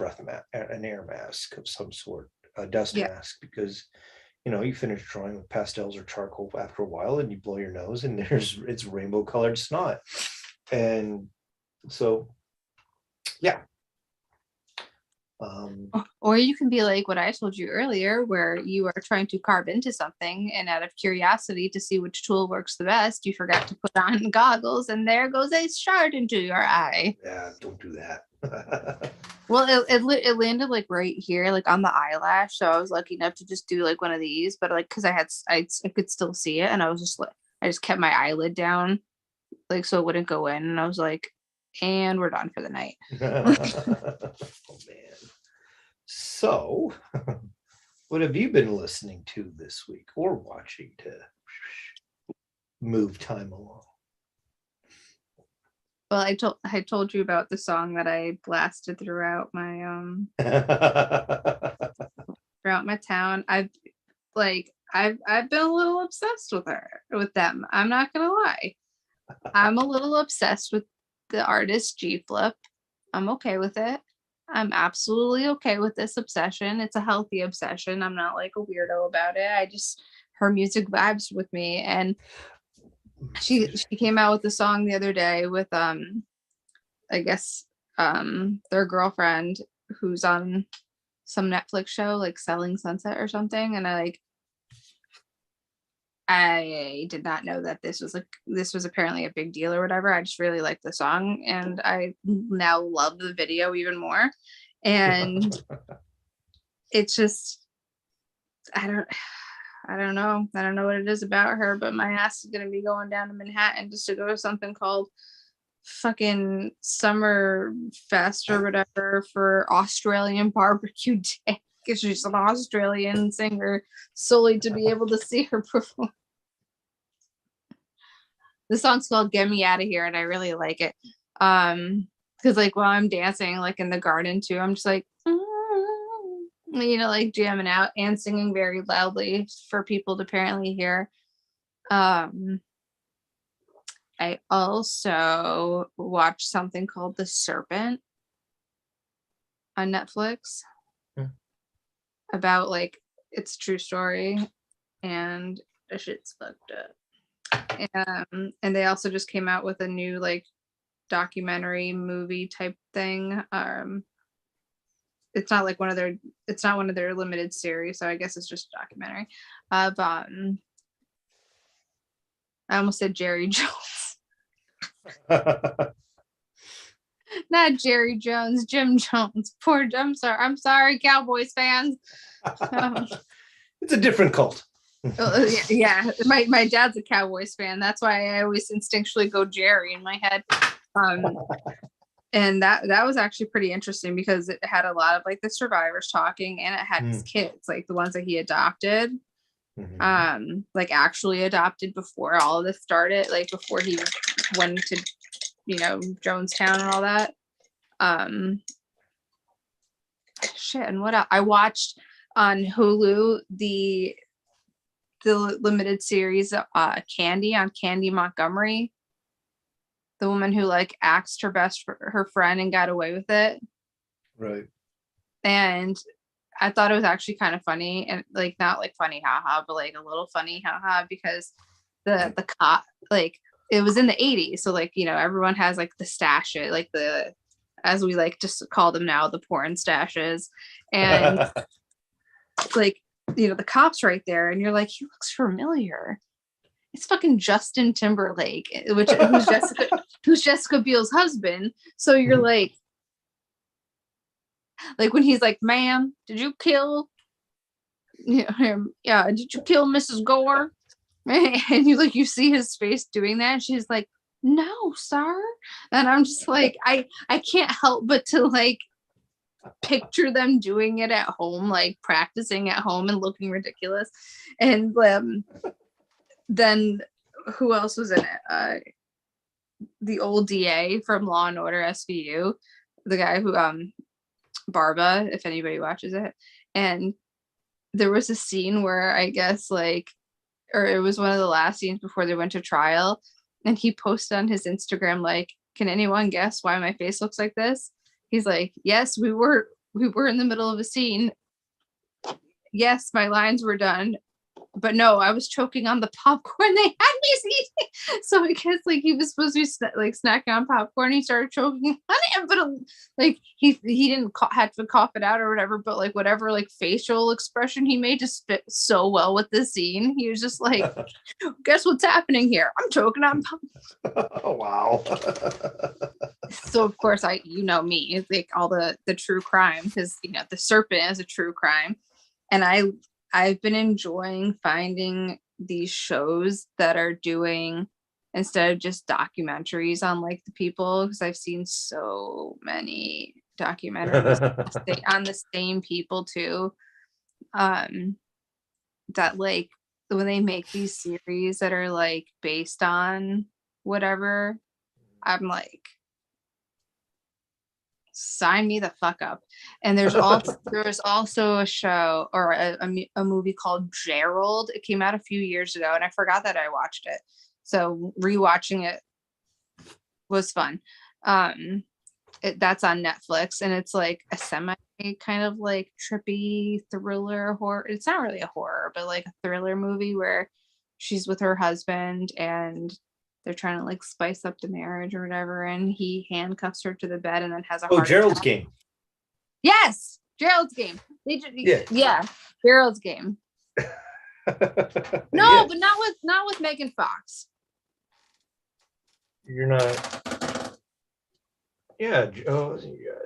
an air mask of some sort, a dust mask, because you finish drawing with pastels or charcoal after a while and you blow your nose and it's rainbow colored snot. And so or you can be like what I told you earlier, where you are trying to carve into something and out of curiosity to see which tool works the best, you forgot to put on goggles and there goes a shard into your eye. Yeah, don't do that. Well, it landed like right here, like on the eyelash, so I was lucky enough to just do like one of these, but like because I could still see it, and I was just like, I just kept my eyelid down like so it wouldn't go in, and I was like, and we're done for the night. Oh man. So what have you been listening to this week or watching to move time along? Well, I told you about the song that I blasted throughout my throughout my town. I've been a little obsessed with them. I'm not gonna lie. I'm a little obsessed with the artist G Flip. I'm okay with it. I'm absolutely okay with this obsession. It's a healthy obsession. I'm not like a weirdo about it. Her music vibes with me, and she came out with a song the other day with I guess their girlfriend who's on some Netflix show like Selling Sunset or something, and I did not know that this was apparently a big deal or whatever. I just really like the song, and I now love the video even more. And it's just I don't know what it is about her, but my ass is gonna be going down to Manhattan just to go to something called fucking Summer Fest or whatever for Australian Barbecue Day, because she's an Australian singer, solely to be able to see her perform. The song's called Get Me Out of Here, and I really like it. Because like while I'm dancing like in the garden too, I'm just like like jamming out and singing very loudly for people to apparently hear. I also watched something called The Serpent on Netflix about like it's a true story, and the shit's fucked up. And they also just came out with a new like documentary movie type thing it's not like it's not one of their limited series, so I guess it's just a documentary of I almost said Jerry Jones. Not Jerry Jones, Jim Jones. I'm sorry, Cowboys fans. It's a different cult. Yeah, my dad's a Cowboys fan. That's why I always instinctually go Jerry in my head. And that was actually pretty interesting because it had a lot of like the survivors talking, and it had his kids, like the ones that he adopted, like actually adopted before all of this started, like before he went to, Jonestown and all that. Shit, and what else? I watched on Hulu the limited series Candy on Candy Montgomery, the woman who like axed her friend and got away with it. Right. And I thought it was actually kind of funny, and like not like funny haha, but like a little funny haha, because the cop, like it was in the 80s, so like everyone has like the stashes, like the, as we like just call them now, the porn stashes, and like the cop's right there, and you're like, he looks familiar. It's fucking Justin Timberlake, who's Jessica Biel's husband. So you're like when he's like, "Ma'am, did you kill him? Yeah, did you kill Mrs. Gore?" And you see his face doing that, and she's like, "No, sir." And I'm just like, I can't help but to like picture them doing it at home, like practicing at home and looking ridiculous. And then who else was in it? The old DA from Law and Order SVU, the guy who Barba, if anybody watches it. And there was a scene where I guess or it was one of the last scenes before they went to trial, and he posted on his Instagram like, "Can anyone guess why my face looks like this?" He's like, "Yes, we were in the middle of a scene. Yes, my lines were done. But no, I was choking on the popcorn they had me eating." So I guess he was supposed to be snacking on popcorn. He started choking on it, but he didn't have to cough it out or whatever. But whatever facial expression he made just fit so well with the scene. He was just like, "Guess what's happening here? I'm choking on popcorn." Oh, wow. So of course me, it's like all the true crime, because the Serpent is a true crime, and I've been enjoying finding these shows that are doing, instead of just documentaries on the people, because I've seen so many documentaries on the same people too, that when they make these series that are based on whatever, I'm like, sign me the fuck up. And there's also a show or a movie called Gerald. It came out a few years ago, and I forgot that I watched it, so rewatching it was fun. That's on Netflix, and it's like a semi kind of trippy thriller horror. It's not really a horror, but a thriller movie where she's with her husband and they're trying to spice up the marriage or whatever, and he handcuffs her to the bed and then has a heart Gerald's attack. Game. Yes, Gerald's Game. Yeah, Gerald's Game. No, yeah. But not with Megan Fox. You're not. Yeah,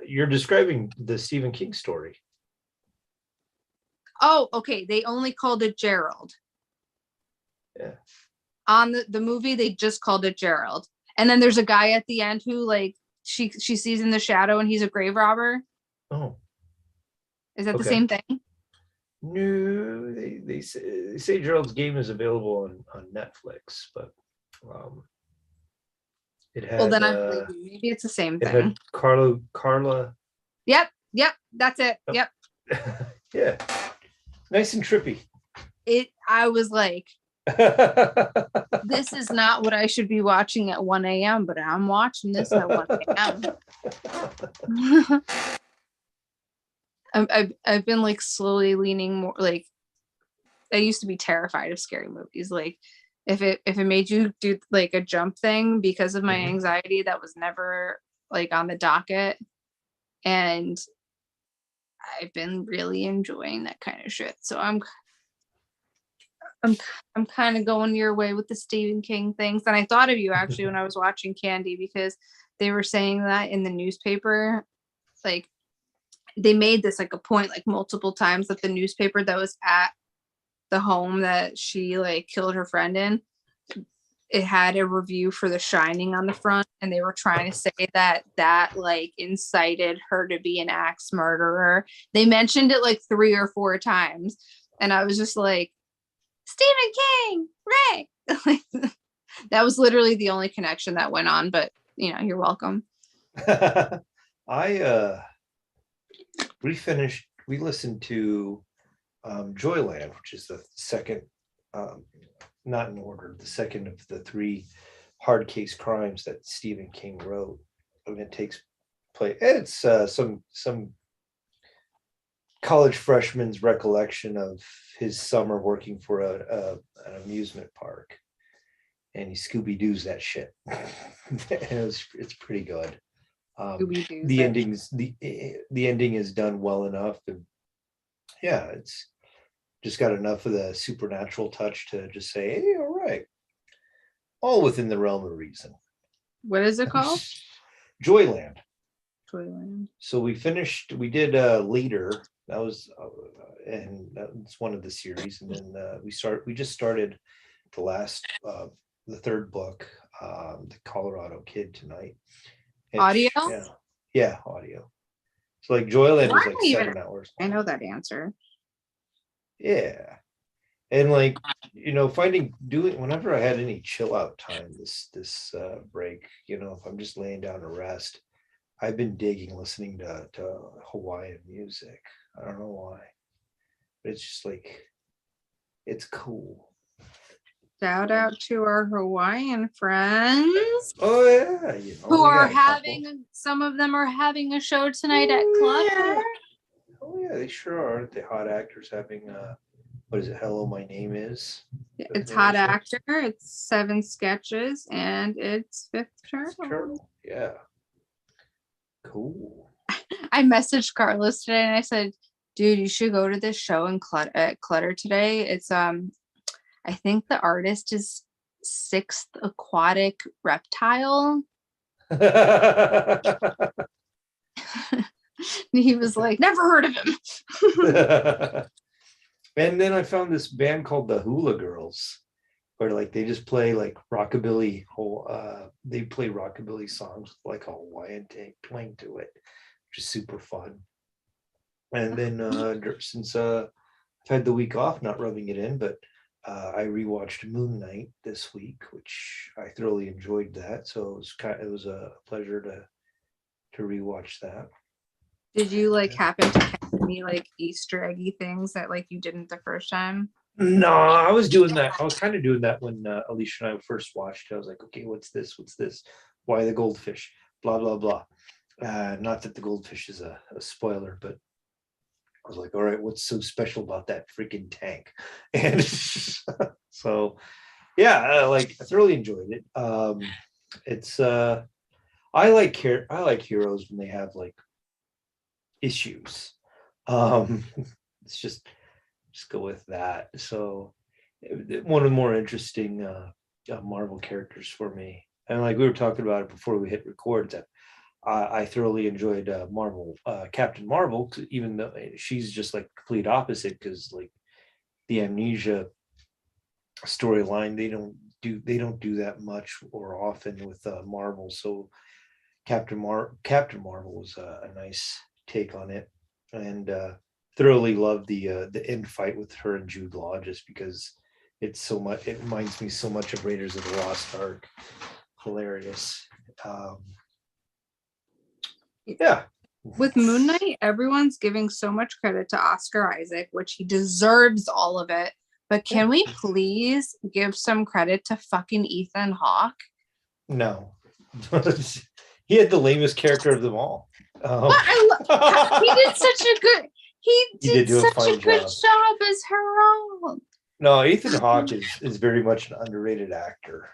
you're describing the Stephen King story. Oh, okay. They only called it Gerald. Yeah. On the movie, they just called it Gerald. And then there's a guy at the end who she sees in the shadow, and he's a grave robber. Oh. Is that the same thing? No, they say Gerald's Game is available on Netflix, but it had. Well, then maybe it's the same thing. It had Carla. Yep, that's it. Yep. Yeah, nice and trippy. I was like, this is not what I should be watching at 1 a.m., but I'm watching this at 1 a.m. I've been slowly leaning more. I used to be terrified of scary movies. If it made you do a jump thing, because of my anxiety, that was never on the docket. And I've been really enjoying that kind of shit. So I'm kind of going your way with the Stephen King things. And I thought of you actually when I was watching Candy, because they were saying that in the newspaper, like they made this like a point like multiple times that the newspaper that was at the home that she like killed her friend in, it had a review for The Shining on the front, and they were trying to say that like incited her to be an axe murderer. They mentioned it like 3 or 4 times, and I was just like, Stephen King, Ray. That was literally the only connection that went on, but you know, you're welcome. We listened to Joyland, which is the second, not in order, the second of the 3 hard case crimes that Stephen King wrote. And it takes place, it's some college freshman's recollection of his summer working for an amusement park, and he Scooby-Doo's that shit. And it's pretty good. The ending is done well enough, and yeah, it's just got enough of the supernatural touch to just say, hey, all right, all within the realm of reason. What is it called? Joyland. So we did Leader. That was and that's one of the series, and then we just started the 3rd book, The Colorado Kid, tonight. Audio? Yeah, audio. So like Joyland was like 7 hours. I know that answer. Yeah. And like, you know, whenever I had any chill out time this break, you know, if I'm just laying down to rest, I've been digging listening to Hawaiian music. I don't know why, but it's just like, it's cool. Shout out to our Hawaiian friends. Oh yeah, you know, who are having, some of them are having a show tonight at Clutter. Oh yeah, they sure are. The Hot Actors having what is it? Hello, My Name Is. It's Hot Actor. It's 7 sketches, and it's Fifth Turtle. Yeah. Cool. I messaged Carlos today and I said, dude, you should go to this show at Clutter today. It's I think the artist is Sixth Aquatic Reptile. He was like, never heard of him. And then I found this band called the Hula Girls, where like they just play like rockabilly they play rockabilly songs with like a Hawaiian twang to it, which is super fun. And then since I've had the week off, not rubbing it in, but I rewatched Moon Knight this week, which I thoroughly enjoyed that. So it was a pleasure to rewatch that. Did you like happen to catch any like Easter eggy things that like you didn't the first time? No, I was doing that. I was kind of doing that when Alicia and I first watched. I was like, okay, what's this? What's this? Why the goldfish? Blah, blah, blah. Not that the goldfish is a spoiler, but I was like, all right, what's so special about that freaking tank? And so, yeah, I thoroughly enjoyed it. It's I like heroes when they have like issues. It's just go with that. So one of the more interesting Marvel characters for me, and like we were talking about it before we hit record, that I thoroughly enjoyed Captain Marvel, even though she's just like complete opposite, because like the Amnesia storyline, they don't do that much or often with Marvel. So Captain Marvel was a nice take on it, and thoroughly loved the end fight with her and Jude Law, just because it reminds me so much of Raiders of the Lost Ark. Hilarious. Yeah. With Moon Knight, everyone's giving so much credit to Oscar Isaac, which he deserves all of it. But can we please give some credit to fucking Ethan Hawke? No. He had the lamest character of them all. He did such a good good job as Harold. No, Ethan Hawke is very much an underrated actor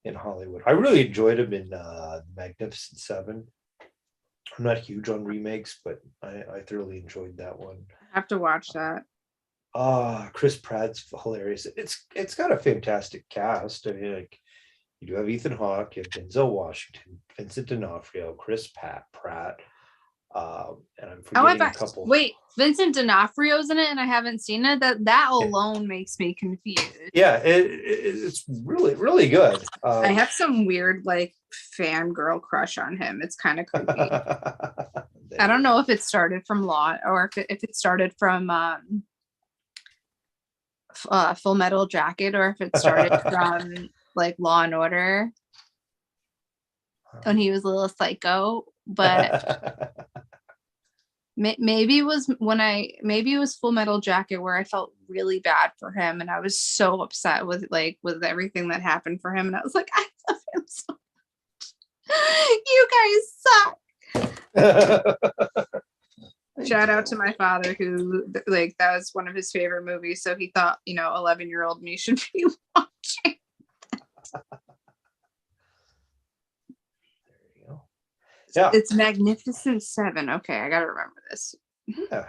in Hollywood. I really enjoyed him in Magnificent Seven. I'm not huge on remakes, but I thoroughly enjoyed that one. I have to watch that. Chris Pratt's hilarious. It's got a fantastic cast. I mean, like you do have Ethan Hawke, you have Denzel Washington, Vincent D'Onofrio, Chris Pratt, and I'm forgetting a couple. Wait, Vincent D'Onofrio's in it, and I haven't seen it. That alone makes me confused. Yeah, it's really really good. I have some weird like fangirl crush on him. It's kind of creepy. I don't know if it started from Law or if it started from Full Metal Jacket, or if it started from like Law and Order when he was a little psycho. But maybe it was Full Metal Jacket where I felt really bad for him, and I was so upset with everything that happened for him, and I was like, I love him so much. You guys suck. Shout out to my father, who like that was one of his favorite movies, so he thought 11-year-old me should be watching. There you go. Yeah, It's Magnificent Seven. Okay, I gotta remember this. Yeah.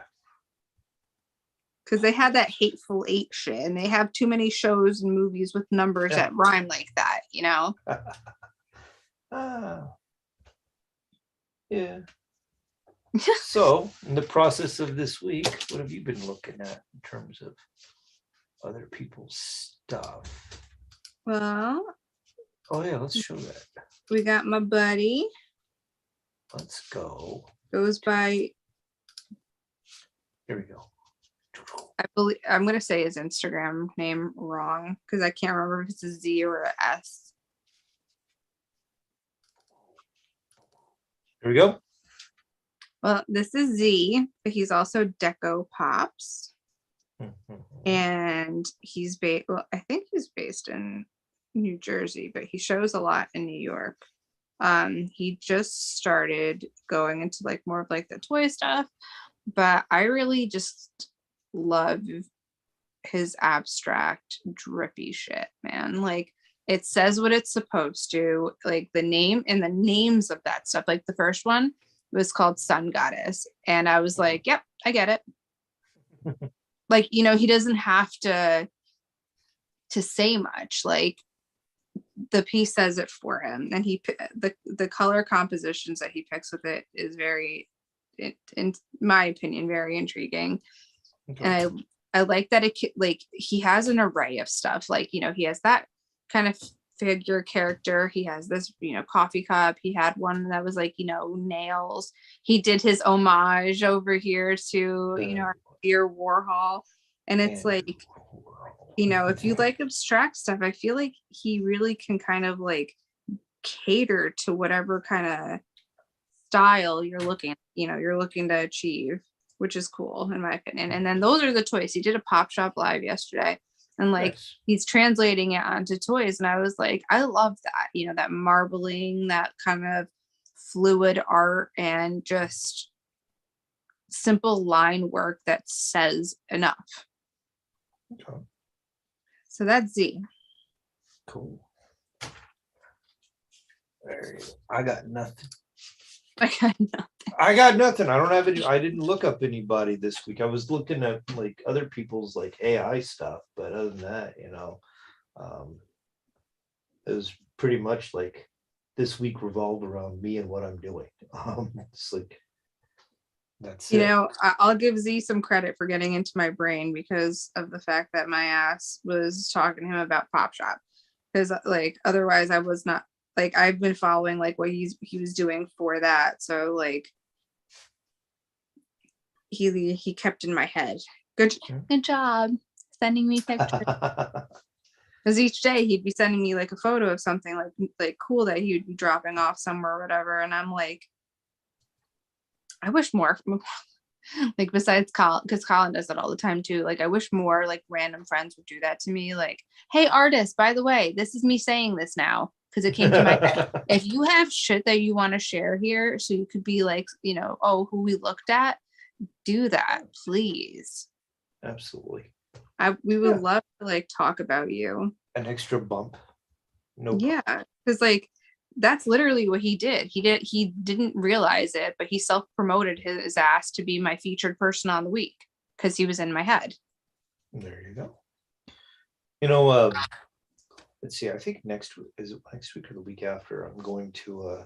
Because they had that Hateful Eight shit, and they have too many shows and movies with numbers that rhyme like that, Yeah. So, in the process of this week, what have you been looking at in terms of other people's stuff? Well, Oh yeah, let's show that. we got my buddy. Let's go. Goes by, Here we go. I believe I'm gonna say his Instagram name wrong because I can't remember if it's a Z or a S. Here we go. Well, this is Z, but he's also Deco Pops, and he's based. Well, I think he's based in New Jersey, but he shows a lot in New York. He just started going into like more of like the toy stuff, but I really just love his abstract drippy shit, man. Like it says what it's supposed to. Like the name and the names of that stuff. Like the first one was called Sun Goddess, and I was like, yep, I get it. Like, he doesn't have to say much. Like the piece says it for him, and the color compositions that he picks with it is very, in my opinion, very intriguing. Okay. And I like that he has an array of stuff. Like, he has that kind of figure character. He has this, coffee cup. He had one that was like, nails. He did his homage over here to, your Warhol. And it's like, if you like abstract stuff, I feel like he really can kind of like cater to whatever kind of style you're looking to achieve, which is cool in my opinion. And then those are the toys. He did a Pop Shop Live yesterday, and like he's translating it onto toys, and I was like, I love that, that marbling, that kind of fluid art, and just simple line work that says enough. Okay. So that's Z. Cool. I got nothing. I got nothing. I don't have any. I didn't look up anybody this week. I was looking at like other people's like AI stuff, but other than that, it was pretty much like this week revolved around me and what I'm doing. It's like that's it. I'll give Z some credit for getting into my brain because of the fact that my ass was talking to him about Pop Shop, because like otherwise I was not. Like I've been following like what he was doing for that. So like he kept in my head. Good job sending me pictures. Because each day he'd be sending me like a photo of something like cool that he would be dropping off somewhere or whatever. And I'm like, I wish more like besides Colin, because Colin does that all the time too. Like I wish more like random friends would do that to me. Like, hey artist, by the way, this is me saying this now. Because it came to my head. If you have shit that you want to share here, so you could be like, who we looked at, do that, please. Absolutely. We would love to like talk about you. An extra bump. No. Yeah, because like That's literally what he did. He didn't realize it, but he self-promoted his ass to be my featured person on the week because he was in my head. There you go. You know, let's see, I think next week or the week after, I'm going to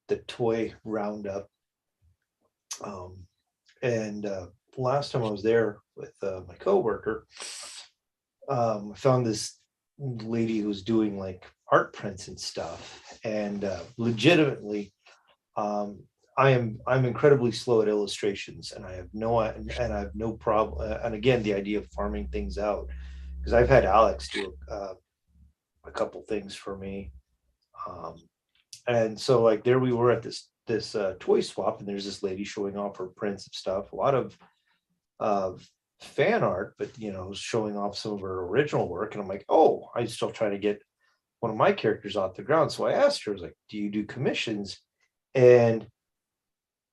the toy roundup. And last time I was there with my coworker, I found this lady who was doing like art prints and stuff, and legitimately, I'm incredibly slow at illustrations, and I have no problem. And again, the idea of farming things out, because I've had Alex do a couple things for me, and so like there we were at this toy swap, and there's this lady showing off her prints of stuff, a lot of fan art, but showing off some of her original work. And I'm like, oh, I'm still trying to get one of my characters off the ground. So I asked her, I was like, do you do commissions? And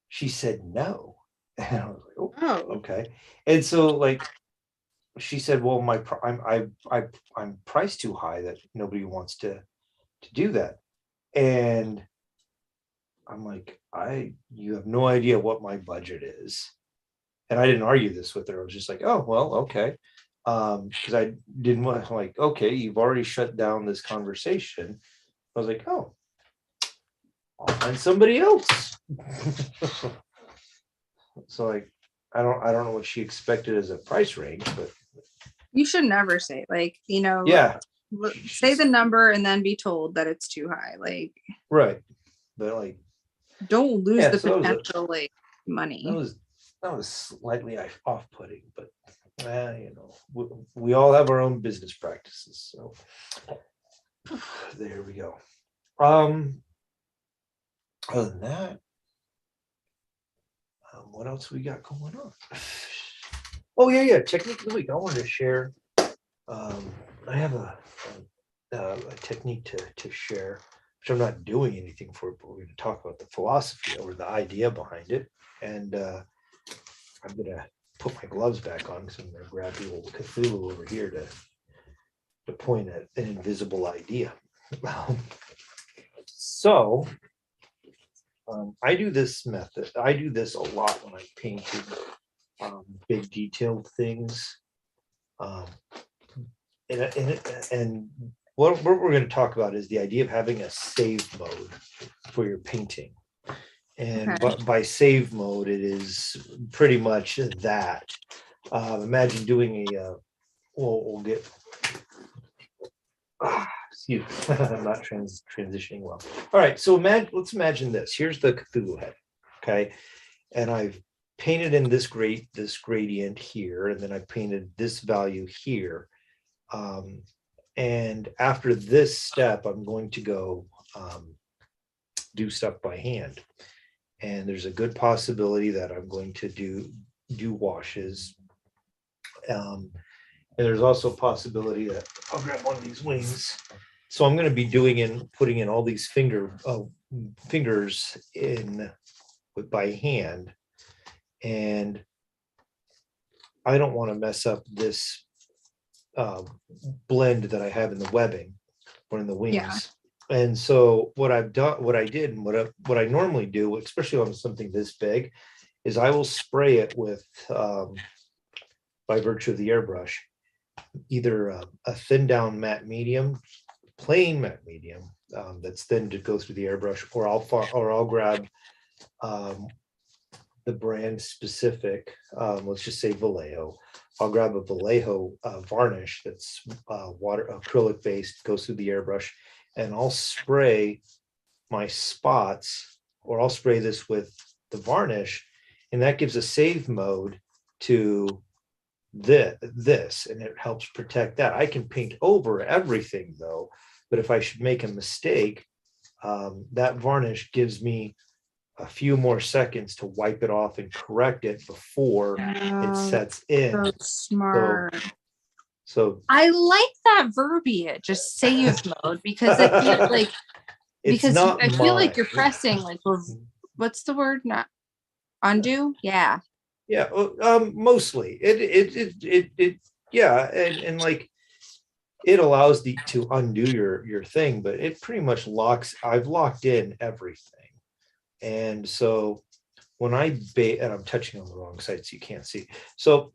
she said no. And I was like, oh, okay. And so like she said, well, I'm priced too high that nobody wants to do that. And I'm like, you have no idea what my budget is. And I didn't argue this with her. I was just like, oh, well, okay. Because I didn't want to, like, okay, you've already shut down this conversation. I was like, oh, I'll find somebody else. So like, I don't know what she expected as a price range, but you should never say yeah, say the number and then be told that it's too high. Like, right. But like, don't lose the potential money. That was slightly off-putting, but we all have our own business practices, so there we go. Other than that, what else we got going on? Oh yeah, technique of the week. I wanted to share. I have a technique to share, which I'm not doing anything for, but we're going to talk about the philosophy or the idea behind it. And I'm going to put my gloves back on because I'm going to grab the old Cthulhu over here to point at an invisible idea. So I do this method. I do this a lot when I'm painting big detailed things. And what we're going to talk about is the idea of having a save mode for your painting. And by save mode, it is pretty much that. Imagine doing we'll get. Excuse me, I'm not transitioning well. All right, so let's imagine this. Here's the Cthulhu head, okay, and I've painted in this gradient here, and then I painted this value here. And after this step, I'm going to go do stuff by hand. And there's a good possibility that I'm going to do washes. And there's also a possibility that I'll grab one of these wings. So I'm going to be putting in all these fingers in by hand. And I don't want to mess up this blend that I have in the webbing or in the wings. Yeah. And so what I did, and what I normally do, especially on something this big, is I will spray it with, by virtue of the airbrush, either a thin down matte medium, plain matte medium that's thin to go through the airbrush, or I'll grab the brand specific, let's just say Vallejo. I'll grab a Vallejo varnish that's water acrylic based, goes through the airbrush, and I'll spray my spots, or I'll spray this with the varnish, and that gives a save mode to this, and it helps protect that. I can paint over everything though, but if I should make a mistake, that varnish gives me a few more seconds to wipe it off and correct it before it sets in. So smart. So I like that verbiage, just save mode, because I feel like I feel like you're pressing like, what's the word? Not undo. Yeah. Yeah. Mostly it yeah. And like, it allows the to undo your thing, but it pretty much locks. I've locked in everything, and so when I bait, and I'm touching on the wrong side, so you can't see. So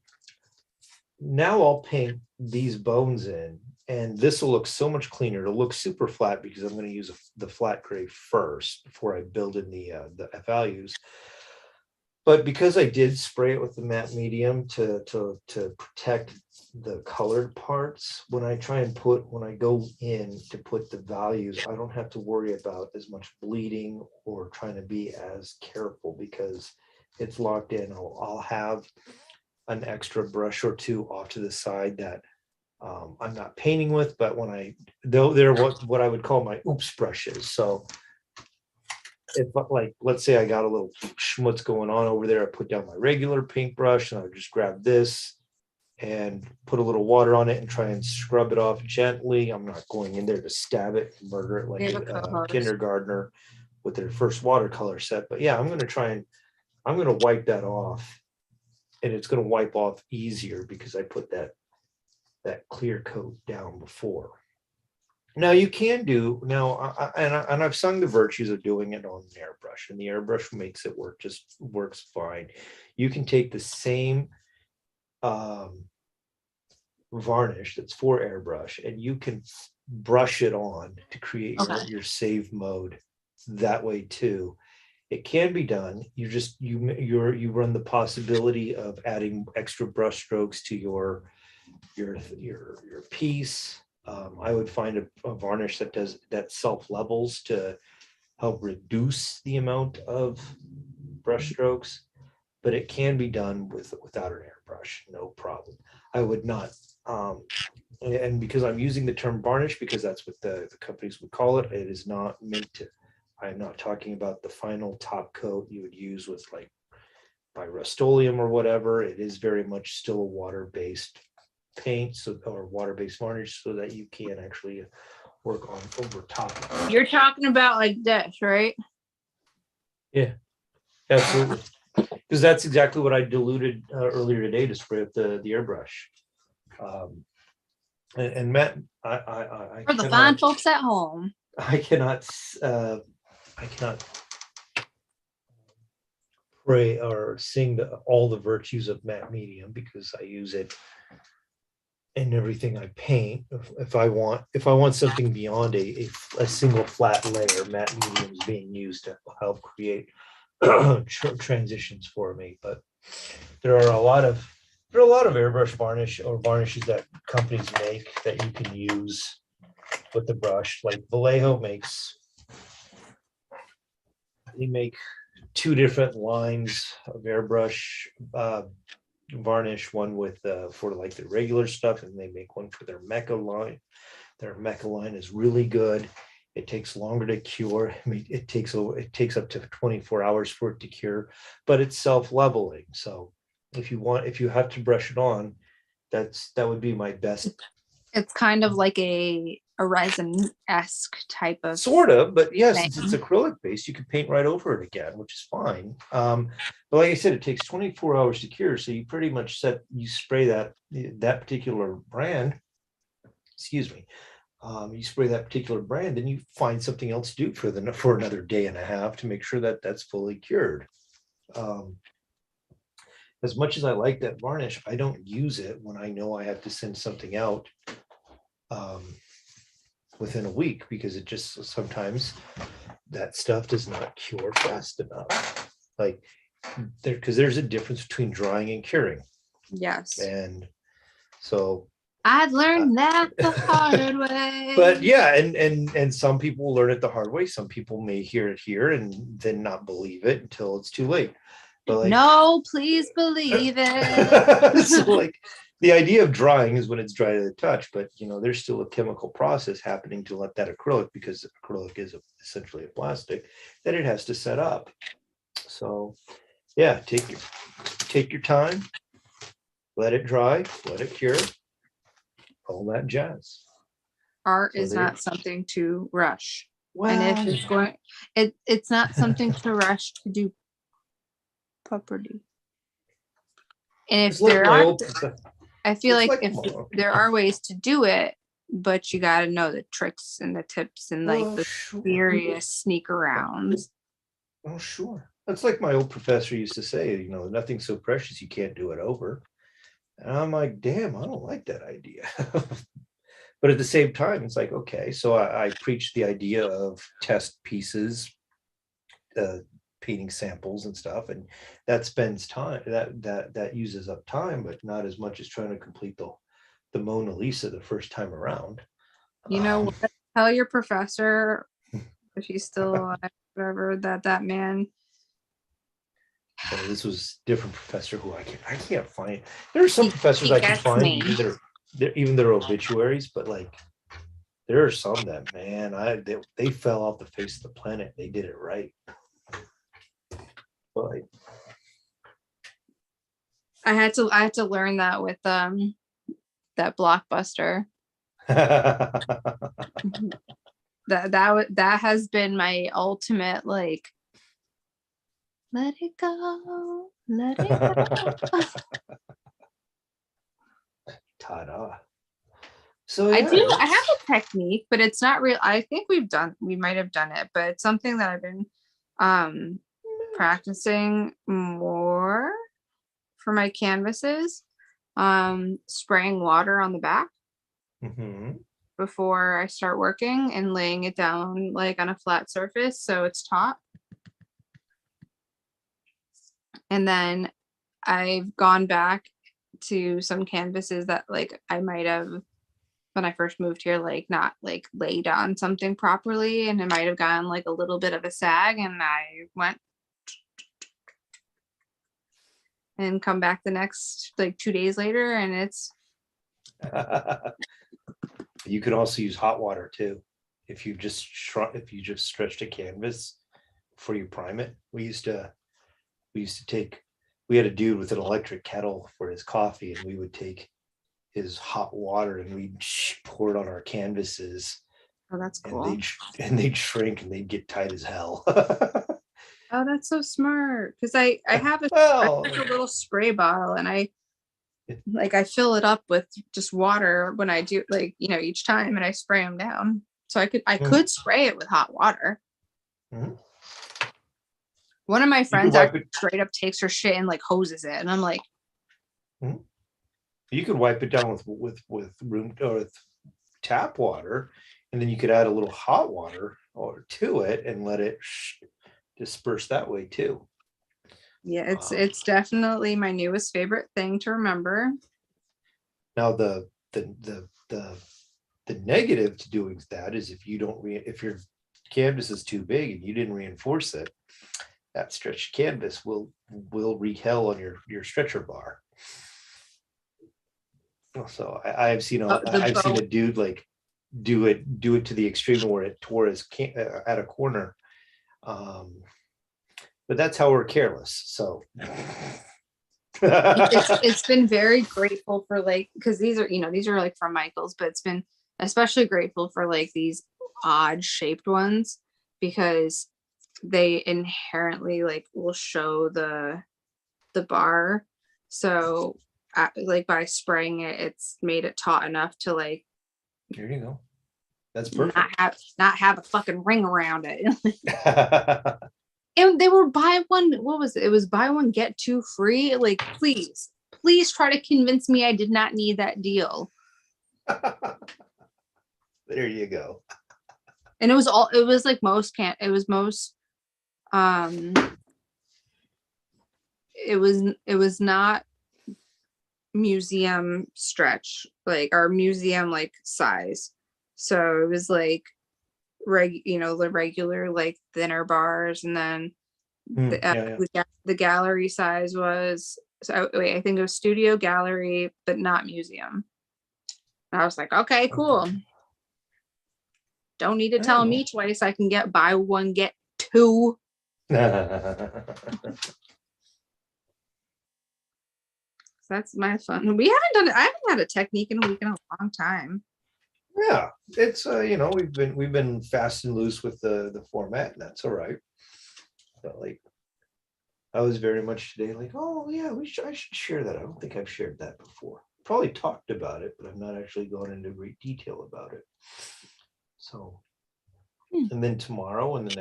now I'll paint these bones in, and this will look so much cleaner. It'll look super flat because I'm going to use the flat gray first before I build in the values. But because I did spray it with the matte medium to protect the colored parts, when I go in to put the values, I don't have to worry about as much bleeding or trying to be as careful because it's locked in. I'll have an extra brush or two off to the side that I'm not painting with, but they're what I would call my oops brushes. So if, like, let's say I got a little schmutz going on over there, I put down my regular paintbrush and I would just grab this and put a little water on it and try and scrub it off gently. I'm not going in there to stab it and murder it like a kindergartner with their first watercolor set. But yeah, I'm going to wipe that off, and it's going to wipe off easier because I put that clear coat down before. Now you can do and I've sung the virtues of doing it on an airbrush, and the airbrush makes it works fine. You can take the same varnish that's for airbrush, and you can brush it on to create your save mode that way too. It can be done. You run the possibility of adding extra brush strokes to your piece. I would find a varnish that self levels to help reduce the amount of brush strokes, but it can be done without an airbrush, no problem. I would not, and because I'm using the term varnish because that's what the companies would call it. It is not meant to. I'm not talking about the final top coat you would use with like by Rust-Oleum or whatever. It is very much still a water-based paint, or water-based varnish, so that you can actually work on over top. You're talking about like this, right? Yeah, absolutely. Because that's exactly what I diluted earlier today to spray up the airbrush. And Matt, I For the fine folks at home, I cannot pray or sing all the virtues of matte medium because I use it in everything I paint. If I want something beyond a single flat layer, matte medium is being used to help create transitions for me. But there are a lot of airbrush varnish or varnishes that companies make that you can use with the brush. Like Vallejo they make two different lines of airbrush varnish, one with for like the regular stuff, and they make one for their Mecha line. Their Mecha line is really good. It takes longer to cure. I mean, it takes up to 24 hours for it to cure, but it's self-leveling. So if you have to brush it on, that would be my best. It's kind of like a resin-esque type of sort of, but yes, since it's acrylic based, you can paint right over it again, which is fine. But like I said, it takes 24 hours to cure, so you pretty much spray that particular brand. Excuse me. You spray that particular brand, and you find something else to do for another day and a half to make sure that that's fully cured. As much as I like that varnish, I don't use it when I know I have to send something out within a week, because it just sometimes that stuff does not cure fast enough. Like because there's a difference between drying and curing. Yes. And so I've learned that the hard way. But yeah, and some people will learn it the hard way. Some people may hear it here and then not believe it until it's too late. But like, no, please believe it. So like the idea of drying is when it's dry to the touch, but there's still a chemical process happening to let that acrylic, because acrylic is essentially a plastic, that it has to set up. So yeah, take your time, let it dry, let it cure, all that jazz. Art is not something to rush. Well, and if it's it's not something to rush to do properly. And if there are, I feel like if there are ways to do it, but you got to know the tricks and the tips and like Oh, the sure. serious sneak arounds. Oh, sure. That's like my old professor used to say, you know, nothing's so precious you can't do it over. And I'm like, damn, I don't like that idea. But at the same time, it's like, okay, so I preach the idea of test pieces, painting samples and stuff, and that spends time, that uses up time, but not as much as trying to complete the Mona Lisa the first time around. You know what? Tell your professor, if he's still alive, whatever, that man. Well, this was different professor who I can't find. There are some He- professors he I can gets find, me. even their obituaries, but like there are some that, man, they fell off the face of the planet. They did it right. But I had to learn that with that Blockbuster. That has been my ultimate, like, let it go, let it go. Ta-da. So I yeah, do. I have a technique, but it's not real. I think we might have done it, but it's something that I've been practicing more for my canvases. Spraying water on the back Mhm. before I start working and laying it down like on a flat surface so it's taut. And then I've gone back to some canvases that like I might have when I first moved here, like not like laid on something properly, and it might have gotten like a little bit of a sag, and I went and come back the next like 2 days later, and it's You could also use hot water too. If you just stretched a canvas before you prime it. We had a dude with an electric kettle for his coffee, and we would take his hot water and we'd pour it on our canvases, oh, that's and cool. they'd shrink and they'd get tight as hell. Oh, that's so smart. Because I have a Well, like a little spray bottle, and I fill it up with just water when I do, like, each time, and I spray them down. So I could spray it with hot water. Mhm. One of my You could friends wipe actually it. straight up takes her shit and like hoses it, and I'm like, You could wipe it down with room or with tap water, and then you could add a little hot water or to it and let it disperse that way too. yeah, it's definitely my newest favorite thing to remember. Now the negative to doing that is if if your canvas is too big and you didn't reinforce it, that stretched canvas will wreak hell on your stretcher bar. So I've seen a dude like do it to the extreme where it tore his at a corner. But that's how we're careless. So It's been very grateful for, like, because these are like from Michael's, but it's been especially grateful for like these odd shaped ones, because they inherently like will show the bar. So like by spraying it, it's made it taut enough to like here you go. That's perfect. not have a fucking ring around it. And they were buy one, what was it? It was buy one, get two free. Like, please try to convince me I did not need that deal. There you go. And it was like it was not museum stretch, like, or museum like size. So it was like the regular like thinner bars, and then the gallery size was, so wait, I think it was studio, gallery, but not museum. And I was like, okay, cool. Don't need to tell me twice. I can get buy one, get two. That's my fun. We haven't done it. I haven't had a technique in a week in a long time. Yeah, it's we've been fast and loose with the format, and that's all right. But like, I was very much today like, oh yeah, I should share that. I don't think I've shared that before. probably talked about it, but I've not actually gone into great detail about it. So, and then tomorrow and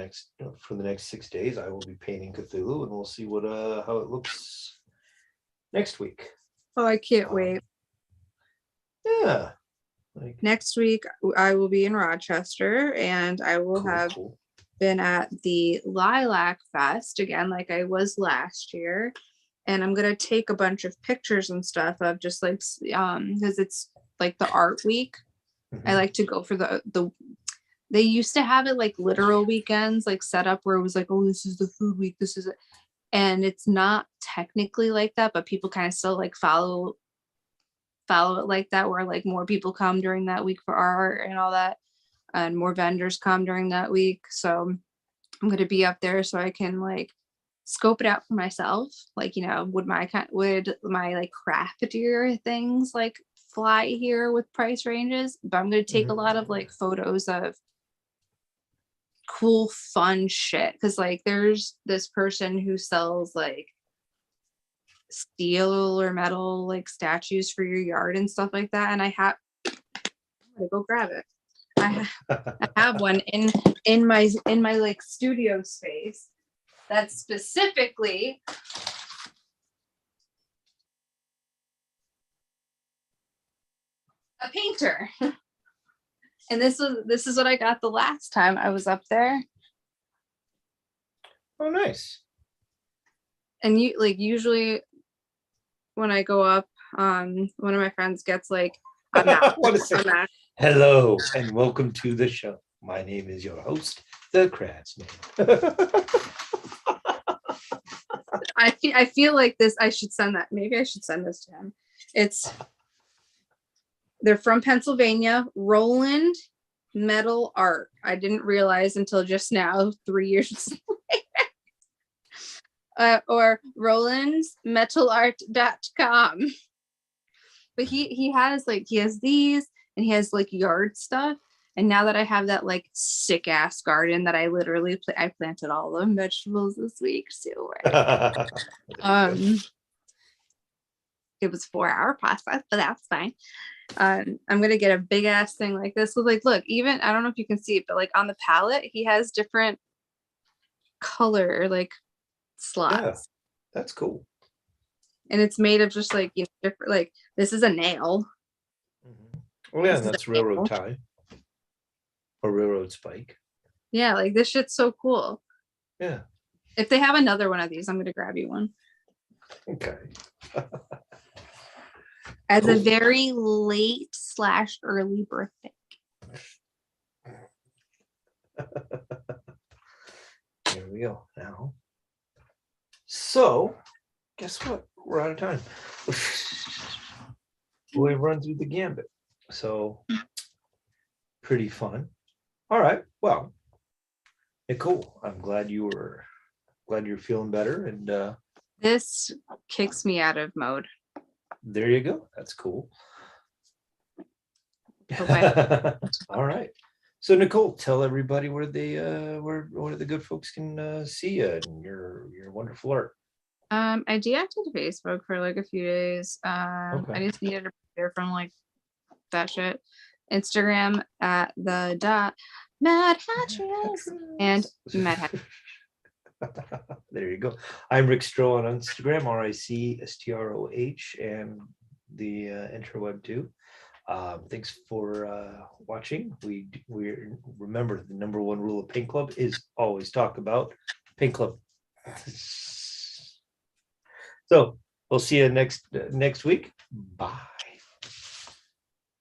for the next 6 days, I will be painting Cthulhu, and we'll see how it looks next week. Oh, I can't wait. Yeah. Next week, I will be in Rochester, and I will have been at the Lilac Fest again, like I was last year. And I'm gonna take a bunch of pictures and stuff of just like because it's like the art week. I like to go for the they used to have it like literal weekends, like set up where it was like, oh, this is the food week, this is it. And it's not technically like that, but people kind of still like follow it like that, where like more people come during that week for art and all that, and more vendors come during that week. So I'm going to be up there so I can like scope it out for myself. Like, you know, would my like craftier things like fly here with price ranges? But I'm going to take a lot of like photos of cool, fun shit. Cause like there's this person who sells like steel or metal like statues for your yard and stuff like that. And I'm gonna go grab it. I have one in my like studio space that's specifically a painter. And this is what I got the last time I was up there. Oh, nice. And you like usually when I go up, one of my friends gets like a map. Hello and welcome to the show. My name is your host, the Craftsman. I feel like this. I should send that. Maybe I should send this to him. They're from Pennsylvania. Roland Metal Art. I didn't realize until just now, 3 years later. Or rolandsmetalart.com. But he has these, and he has like yard stuff. And now that I have that like sick ass garden that I literally I planted all the vegetables this week too. It was a 4-hour process, but that's fine. I'm gonna get a big ass thing like this with like, look, even I don't know if you can see it, but like on the palette, he has different color like slots. Yeah, that's cool. And it's made of just like, you know, different, like this is a nail. Oh yeah, that's railroad tie or railroad spike. Yeah, like this shit's so cool. Yeah. If they have another one of these, I'm gonna grab you one. Okay. As a very late / early birthday. There we go now. So, guess what? We're out of time. We've run through the gambit. So, pretty fun. All right. Well, Nicole, I'm glad you're feeling better. And this kicks me out of mode. There you go. That's cool. Okay. All right. So Nicole, tell everybody where the good folks can see you and your wonderful art. I deactivated Facebook for like a few days. Okay. I just needed to prepare from like that shit. Instagram at the Mad Hatches and Mad Hatches. There you go. I'm Rick Stroh on Instagram, RICSTROH, and the interweb too. Thanks for watching. We remember the #1 rule of Paint Club is always talk about Paint Club. So we'll see you next week. Bye.